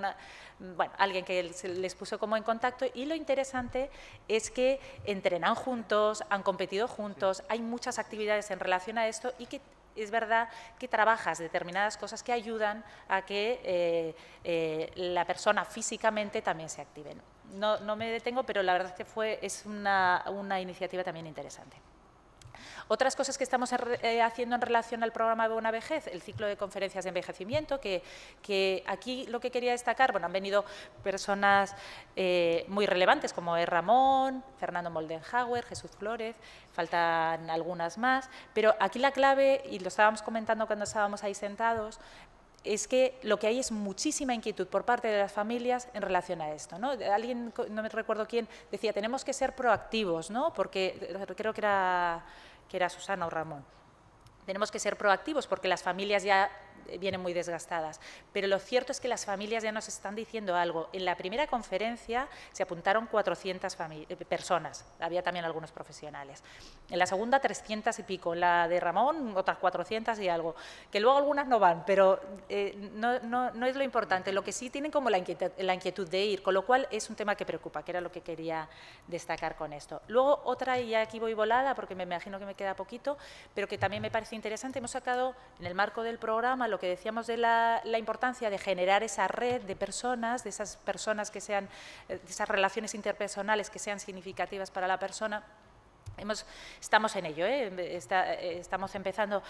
S10: alguien que les puso como en contacto, y lo interesante es que entrenan juntos, han competido juntos, hay muchas actividades en relación a esto y que es verdad que trabajas determinadas cosas que ayudan a que la persona físicamente también se active. No me detengo, pero la verdad es que es una iniciativa también interesante. Otras cosas que estamos haciendo en relación al programa de Buena Vejez, el ciclo de conferencias de envejecimiento, que aquí lo que quería destacar, bueno, han venido personas muy relevantes como es Ramón, Fernando Moldenhauer, Jesús Flórez, faltan algunas más, pero aquí la clave, y lo estábamos comentando cuando estábamos ahí sentados, es que lo que hay es muchísima inquietud por parte de las familias en relación a esto, ¿no? Alguien, no me recuerdo quién, decía, tenemos que ser proactivos, ¿no? Porque creo que era Susana o Ramón. Tenemos que ser proactivos porque las familias ya vienen muy desgastadas, pero lo cierto es que las familias ya nos están diciendo algo. En la primera conferencia se apuntaron 400 personas, había también algunos profesionales. En la segunda 300 y pico, en la de Ramón otras 400 y algo, que luego algunas no van, pero no es lo importante. Lo que sí tienen como la inquietud de ir, con lo cual es un tema que preocupa, que era lo que quería destacar con esto. Luego otra, y aquí voy volada porque me imagino que me queda poquito, pero que también me parece interesante, hemos sacado en el marco del programa lo que decíamos de la importancia de generar esa red de personas, de esas personas que sean, de esas relaciones interpersonales que sean significativas para la persona. Estamos en ello, estamos empezando.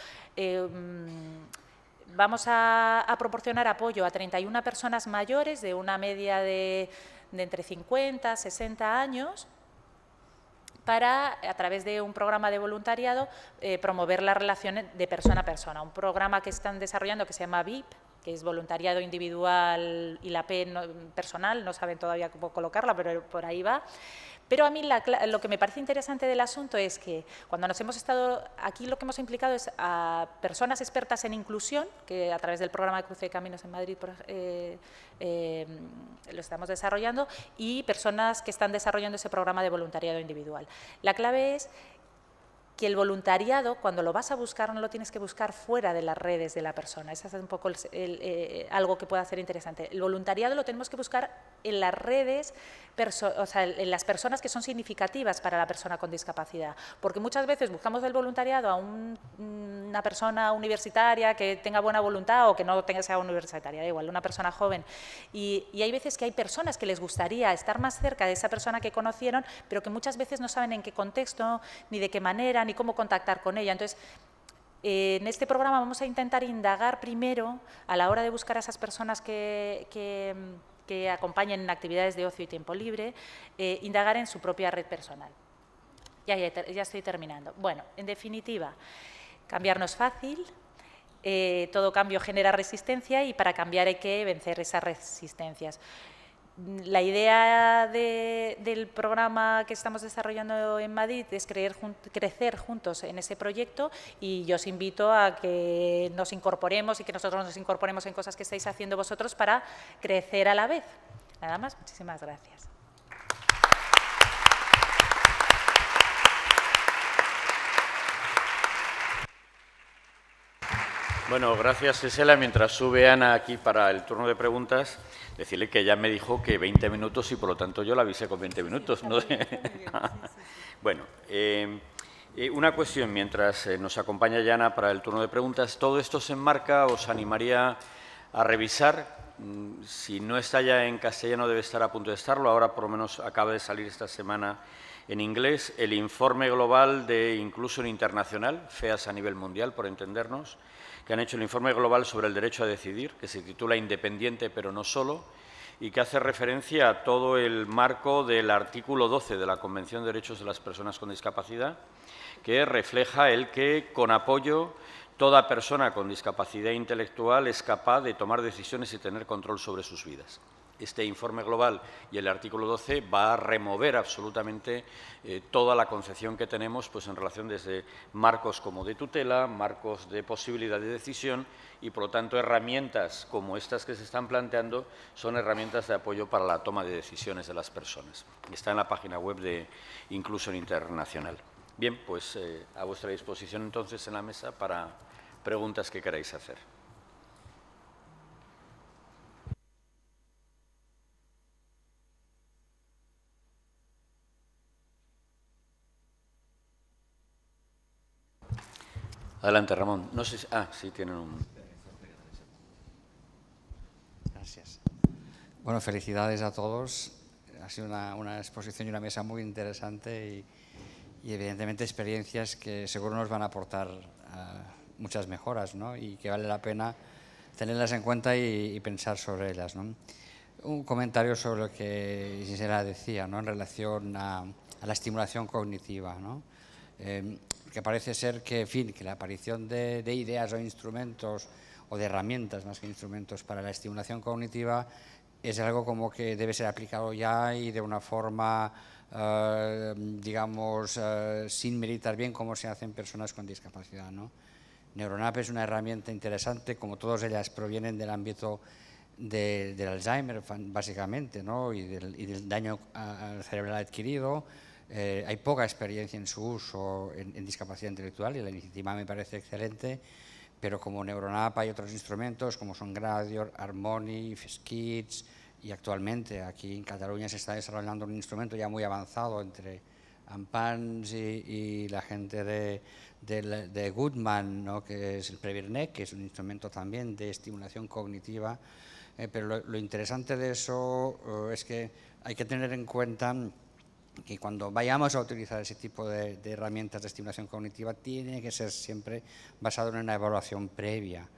S10: Vamos a proporcionar apoyo a 31 personas mayores de una media de entre 50 y 60 años para, a través de un programa de voluntariado, promover la relación de persona a persona. Un programa que están desarrollando que se llama VIP, que es voluntariado individual y la P personal, no saben todavía cómo colocarla, pero por ahí va. Pero a mí lo que me parece interesante del asunto es que cuando nos hemos estado, aquí lo que hemos implicado es a personas expertas en inclusión, que a través del programa de Cruce de Caminos en Madrid lo estamos desarrollando, y personas que están desarrollando ese programa de voluntariado individual. La clave es que el voluntariado, cuando lo vas a buscar, no lo tienes que buscar fuera de las redes de la persona. Eso es un poco algo que puede ser interesante. El voluntariado lo tenemos que buscar en las redes, o sea, en las personas que son significativas para la persona con discapacidad. Porque muchas veces buscamos el voluntariado a una persona universitaria que tenga buena voluntad o que no sea universitaria, da igual, una persona joven. Y hay veces que hay personas que les gustaría estar más cerca de esa persona que conocieron, pero que muchas veces no saben en qué contexto, ni de qué manera, ni cómo contactar con ella. Entonces, en este programa vamos a intentar indagar primero, a la hora de buscar a esas personas que acompañen en actividades de ocio y tiempo libre, indagar en su propia red personal. Ya estoy terminando. Bueno, en definitiva, cambiar no es fácil, todo cambio genera resistencia y para cambiar hay que vencer esas resistencias. La idea del programa que estamos desarrollando en Madrid es crecer juntos en ese proyecto, y yo os invito a que nos incorporemos y que nosotros nos incorporemos en cosas que estáis haciendo vosotros para crecer a la vez. Nada más, muchísimas gracias.
S1: Bueno, gracias, Gisela. Mientras sube Ana aquí para el turno de preguntas, decirle que ella me dijo que 20 minutos y por lo tanto yo la avisé con 20 minutos. Sí, ¿no? Bueno, una cuestión mientras nos acompaña Ana para el turno de preguntas. Todo esto se enmarca, os animaría a revisar. Si no está ya en castellano, debe estar a punto de estarlo. Ahora, por lo menos, acaba de salir esta semana en inglés el informe global de Inclusión Internacional, FEAS a nivel mundial, por entendernos, que han hecho el informe global sobre el derecho a decidir, que se titula Independiente pero no solo, y que hace referencia a todo el marco del artículo 12 de la Convención de Derechos de las Personas con Discapacidad, que refleja el que, con apoyo, toda persona con discapacidad intelectual es capaz de tomar decisiones y tener control sobre sus vidas. Este informe global y el artículo 12 va a remover absolutamente toda la concepción que tenemos pues, en relación desde marcos como de tutela, marcos de posibilidad de decisión y, por lo tanto, herramientas como estas que se están planteando son herramientas de apoyo para la toma de decisiones de las personas. Está en la página web de Inclusión Internacional. Bien, pues a vuestra disposición entonces en la mesa para preguntas que queráis hacer. Adelante, Ramón. No sé si... sí, tienen un...
S11: Gracias. Bueno, felicidades a todos. Ha sido una exposición y una mesa muy interesante y evidentemente experiencias que seguro nos van a aportar muchas mejoras, ¿no? Y que vale la pena tenerlas en cuenta y pensar sobre ellas, ¿no? Un comentario sobre lo que Gisela decía, ¿no? En relación a la estimulación cognitiva, ¿no? Que parece ser que, en fin, que la aparición de ideas o instrumentos o de herramientas más que instrumentos para la estimulación cognitiva es algo como que debe ser aplicado ya y de una forma, digamos, sin meditar bien cómo se hace en personas con discapacidad, ¿no? Neuronap es una herramienta interesante, como todas ellas provienen del ámbito del Alzheimer, básicamente, ¿no? y del daño cerebral adquirido. Hay poca experiencia en su uso en discapacidad intelectual y la iniciativa me parece excelente, pero como Neuronap hay otros instrumentos como son Gradior, Harmony, FSKids y actualmente aquí en Cataluña se está desarrollando un instrumento ya muy avanzado entre Ampans y la gente de Goodman, ¿no? Que es el Previrnec, que es un instrumento también de estimulación cognitiva, pero lo interesante de eso es que hay que tener en cuenta que cuando vayamos a utilizar ese tipo de herramientas de estimulación cognitiva tiene que ser siempre basado en una evaluación previa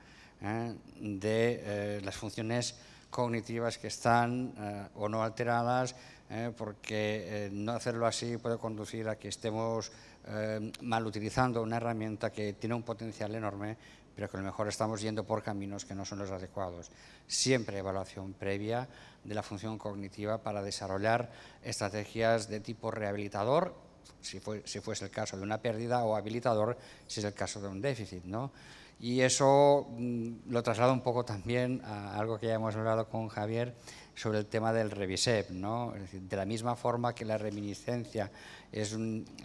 S11: de las funciones cognitivas que están o no alteradas, porque no hacerlo así puede conducir a que estemos mal utilizando una herramienta que tiene un potencial enorme, pero que a lo mejor estamos yendo por caminos que no son los adecuados. Siempre evaluación previa de la función cognitiva para desarrollar estrategias de tipo rehabilitador, si fuese el caso de una pérdida, o habilitador, si es el caso de un déficit, ¿no? Y eso lo traslado un poco también a algo que ya hemos hablado con Javier sobre el tema del revisep, ¿no? Es decir, de la misma forma que la reminiscencia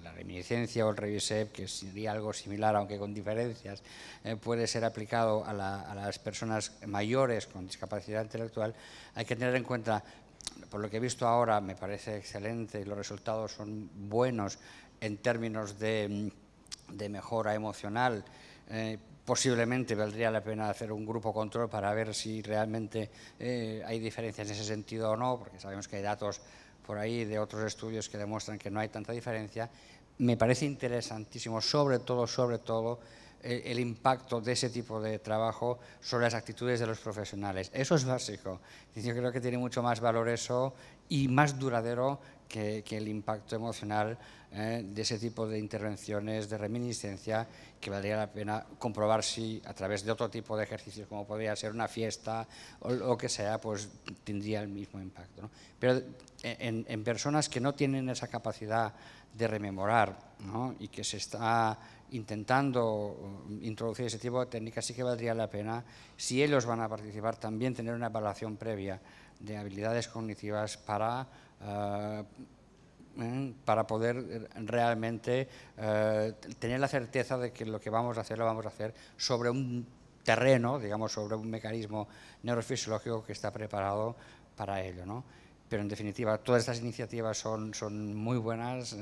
S11: la reminiscencia o el revisep, que sería algo similar, aunque con diferencias, puede ser aplicado a las personas mayores con discapacidad intelectual, hay que tener en cuenta, por lo que he visto ahora, me parece excelente y los resultados son buenos en términos de mejora emocional. Posiblemente valdría la pena hacer un grupo control para ver si realmente hay diferencias en ese sentido o no, porque sabemos que hay datos por ahí de otros estudios que demuestran que no hay tanta diferencia. Me parece interesantísimo, sobre todo, el impacto de ese tipo de trabajo sobre las actitudes de los profesionales. Eso es básico. Yo creo que tiene mucho más valor eso y más duradero que el impacto emocional de ese tipo de intervenciones de reminiscencia, que valdría la pena comprobar si a través de otro tipo de ejercicios, como podría ser una fiesta o lo que sea, pues tendría el mismo impacto, ¿no? Pero en personas que no tienen esa capacidad de rememorar, ¿no? Y que se está intentando introducir ese tipo de técnicas, sí que valdría la pena, si ellos van a participar, también tener una evaluación previa de habilidades cognitivas para poder realmente tener la certeza de que lo que vamos a hacer lo vamos a hacer sobre un terreno, digamos, sobre un mecanismo neurofisiológico que está preparado para ello, ¿no? Pero en definitiva, todas estas iniciativas son muy buenas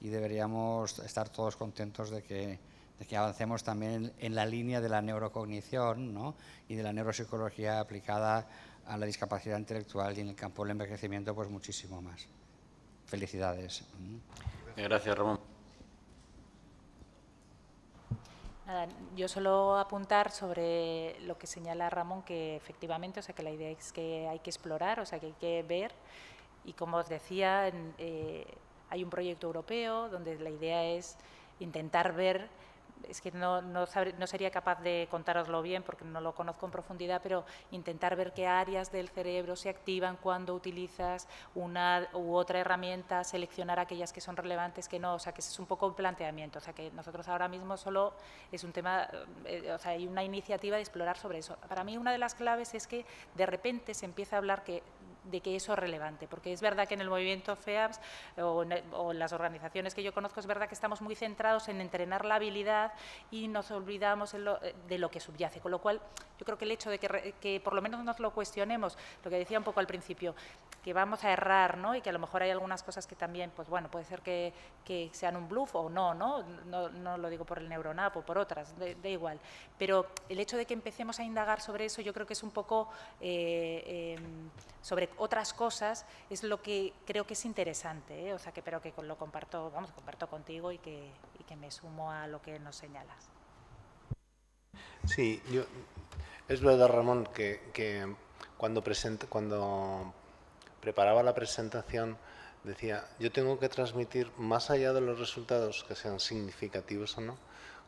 S11: y deberíamos estar todos contentos de que avancemos también en la línea de la neurocognición, ¿no? Y de la neuropsicología aplicada a la discapacidad intelectual, y en el campo del envejecimiento pues muchísimo más. Felicidades.
S1: Gracias, Ramón.
S10: Nada, yo solo apuntar sobre lo que señala Ramón, que efectivamente, o sea, que la idea es que hay que explorar, o sea, que hay que ver, y como os decía, hay un proyecto europeo donde la idea es intentar ver, es que no sería capaz de contároslo bien porque no lo conozco en profundidad, pero intentar ver qué áreas del cerebro se activan cuando utilizas una u otra herramienta, seleccionar aquellas que son relevantes, que no, o sea, que ese es un poco un planteamiento, o sea, que nosotros ahora mismo solo es un tema, o sea, hay una iniciativa de explorar sobre eso. Para mí una de las claves es que de repente se empieza a hablar de que eso es relevante, porque es verdad que en el movimiento FEAPS o en las organizaciones que yo conozco, es verdad que estamos muy centrados en entrenar la habilidad y nos olvidamos de lo que subyace, con lo cual yo creo que el hecho de que por lo menos nos lo cuestionemos, lo que decía un poco al principio, que vamos a errar, ¿no? Y que a lo mejor hay algunas cosas que también, pues bueno, puede ser que sean un bluff o no lo digo por el NeuroNap o por otras, da igual, pero el hecho de que empecemos a indagar sobre eso, yo creo que es un poco sobre otras cosas, es lo que creo que es interesante, o sea, pero que lo comparto, comparto contigo y que me sumo a lo que nos señalas.
S2: Sí, es verdad, Ramón, que cuando preparaba la presentación decía, yo tengo que transmitir, más allá de los resultados que sean significativos o no,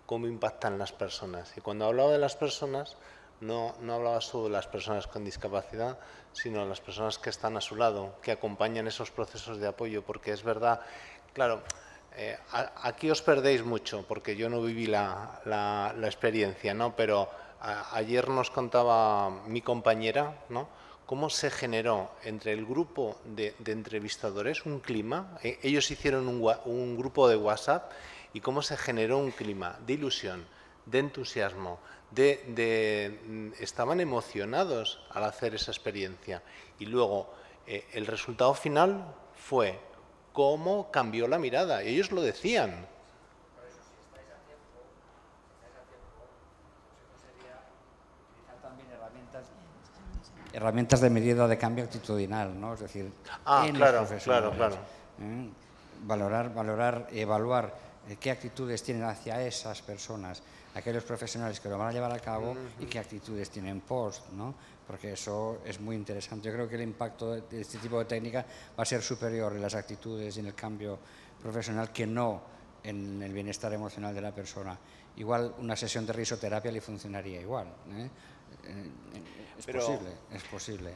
S2: cómo impactan las personas. Y cuando hablaba de las personas, no hablaba solo de las personas con discapacidad, sino de las personas que están a su lado, que acompañan esos procesos de apoyo, porque es verdad, claro, aquí os perdéis mucho, porque yo no viví la experiencia, ¿no? Pero ayer nos contaba mi compañera, ¿no?, cómo se generó entre el grupo de entrevistadores un clima. Ellos hicieron un grupo de WhatsApp y cómo se generó un clima de ilusión, de entusiasmo, estaban emocionados al hacer esa experiencia. Y luego el resultado final fue cómo cambió la mirada. Ellos lo decían.
S11: Herramientas de medida de cambio actitudinal, ¿no? Es decir, en los profesionales,
S2: claro.
S11: Valorar, evaluar qué actitudes tienen hacia esas personas, aquellos profesionales que lo van a llevar a cabo y qué actitudes tienen post, ¿no? Porque eso es muy interesante. Yo creo que el impacto de este tipo de técnica va a ser superior en las actitudes y en el cambio profesional que no en el bienestar emocional de la persona. Igual una sesión de risoterapia le funcionaría igual, ¿eh? Es posible.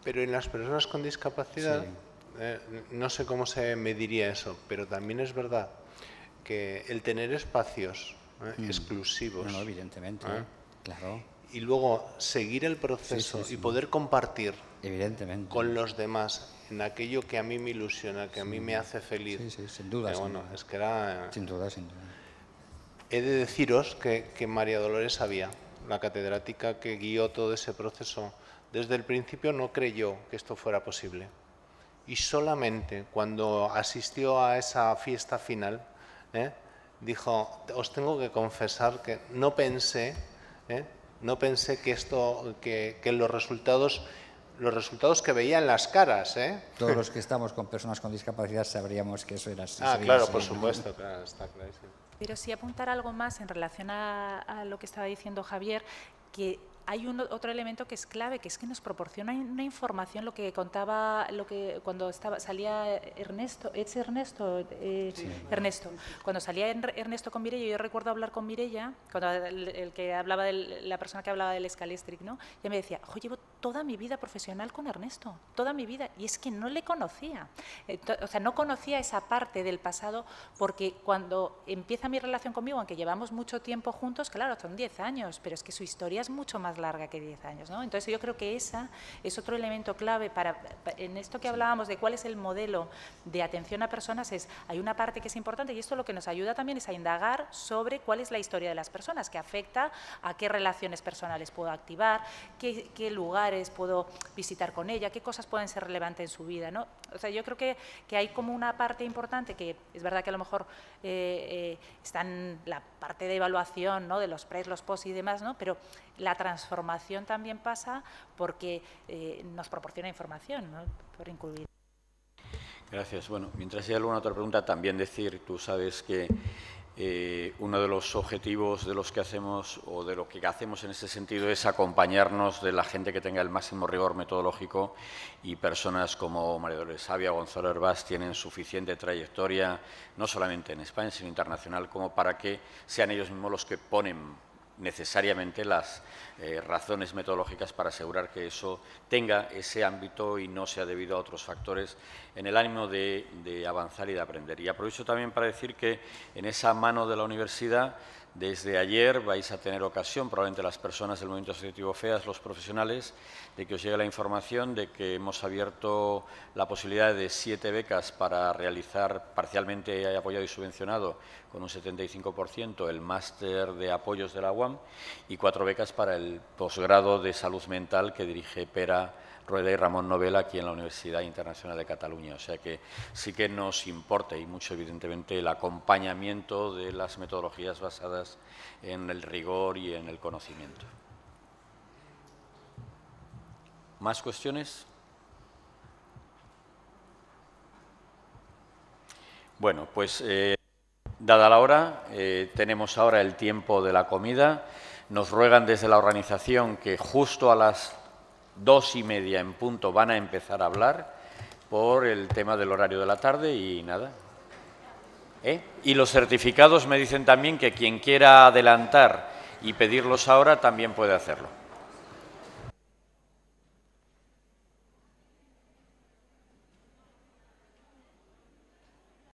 S2: Pero en las personas con discapacidad, no sé cómo se mediría eso, pero también es verdad que el tener espacios exclusivos,
S11: no, evidentemente, claro,
S2: y luego seguir el proceso y poder compartir con los demás en aquello que a mí me ilusiona, que a mí me hace feliz.
S11: Sin duda.
S2: Es que era...
S11: Sin duda.
S2: He de deciros que María Dolores sabía. La catedrática que guió todo ese proceso, desde el principio no creyó que esto fuera posible. Y solamente cuando asistió a esa fiesta final, dijo, os tengo que confesar que no pensé que los resultados que veía en las caras.
S11: Todos los que estamos con personas con discapacidad sabríamos que eso era así.
S2: Claro, por supuesto, claro, está clarísimo.
S10: Pero sí apuntar algo más en relación a lo que estaba diciendo Javier, que hay otro elemento que es clave, que es que nos proporciona una información, lo que contaba, cuando salía Ernesto, cuando salía Ernesto con Mireia, yo recuerdo hablar con Mireia, cuando la persona que hablaba del Scalestric, ¿no? Ella me decía, llevo toda mi vida profesional con Ernesto, toda mi vida, y es que no le conocía, o sea, no conocía esa parte del pasado, porque cuando empieza mi relación conmigo, aunque llevamos mucho tiempo juntos, claro, son 10 años, pero es que su historia es mucho más larga que 10 años, ¿no? Entonces yo creo que esa es otro elemento clave en esto que hablábamos de cuál es el modelo de atención a personas, hay una parte que es importante, y esto lo que nos ayuda también es a indagar sobre cuál es la historia de las personas, que afecta a qué relaciones personales puedo activar, qué lugares puedo visitar con ella, qué cosas pueden ser relevantes en su vida, ¿no? O sea, yo creo que hay como una parte importante que es verdad que a lo mejor está en la parte de evaluación, ¿no? De los pres, los post y demás, ¿no? Pero la transformación también pasa porque nos proporciona información, ¿no? Por incluir.
S1: Gracias. Bueno, mientras haya alguna otra pregunta, también decir, tú sabes que uno de los objetivos de los que hacemos o de lo que hacemos en ese sentido es acompañarnos de la gente que tenga el máximo rigor metodológico, y personas como María Dolores Sabia o Gonzalo Hervás tienen suficiente trayectoria, no solamente en España, sino internacional, como para que sean ellos mismos los que ponen necesariamente las razones metodológicas para asegurar que eso tenga ese ámbito y no sea debido a otros factores, en el ánimo de avanzar y de aprender. Y aprovecho también para decir que en esa mano de la universidad, desde ayer vais a tener ocasión, probablemente las personas del movimiento asociativo FEAS, los profesionales, de que os llegue la información de que hemos abierto la posibilidad de 7 becas para realizar parcialmente apoyado y subvencionado con un 75% el máster de apoyos de la UAM, y 4 becas para el posgrado de salud mental que dirige Pera Rueda y Ramón Novela aquí en la Universidad Internacional de Cataluña. O sea que sí que nos importa y mucho, evidentemente, el acompañamiento de las metodologías basadas en el rigor y en el conocimiento. ¿Más cuestiones? Bueno, pues dada la hora, tenemos ahora el tiempo de la comida. Nos ruegan desde la organización que justo a las 2:30 en punto van a empezar a hablar por el tema del horario de la tarde y nada. Y los certificados me dicen también que quien quiera adelantar y pedirlos ahora también puede hacerlo.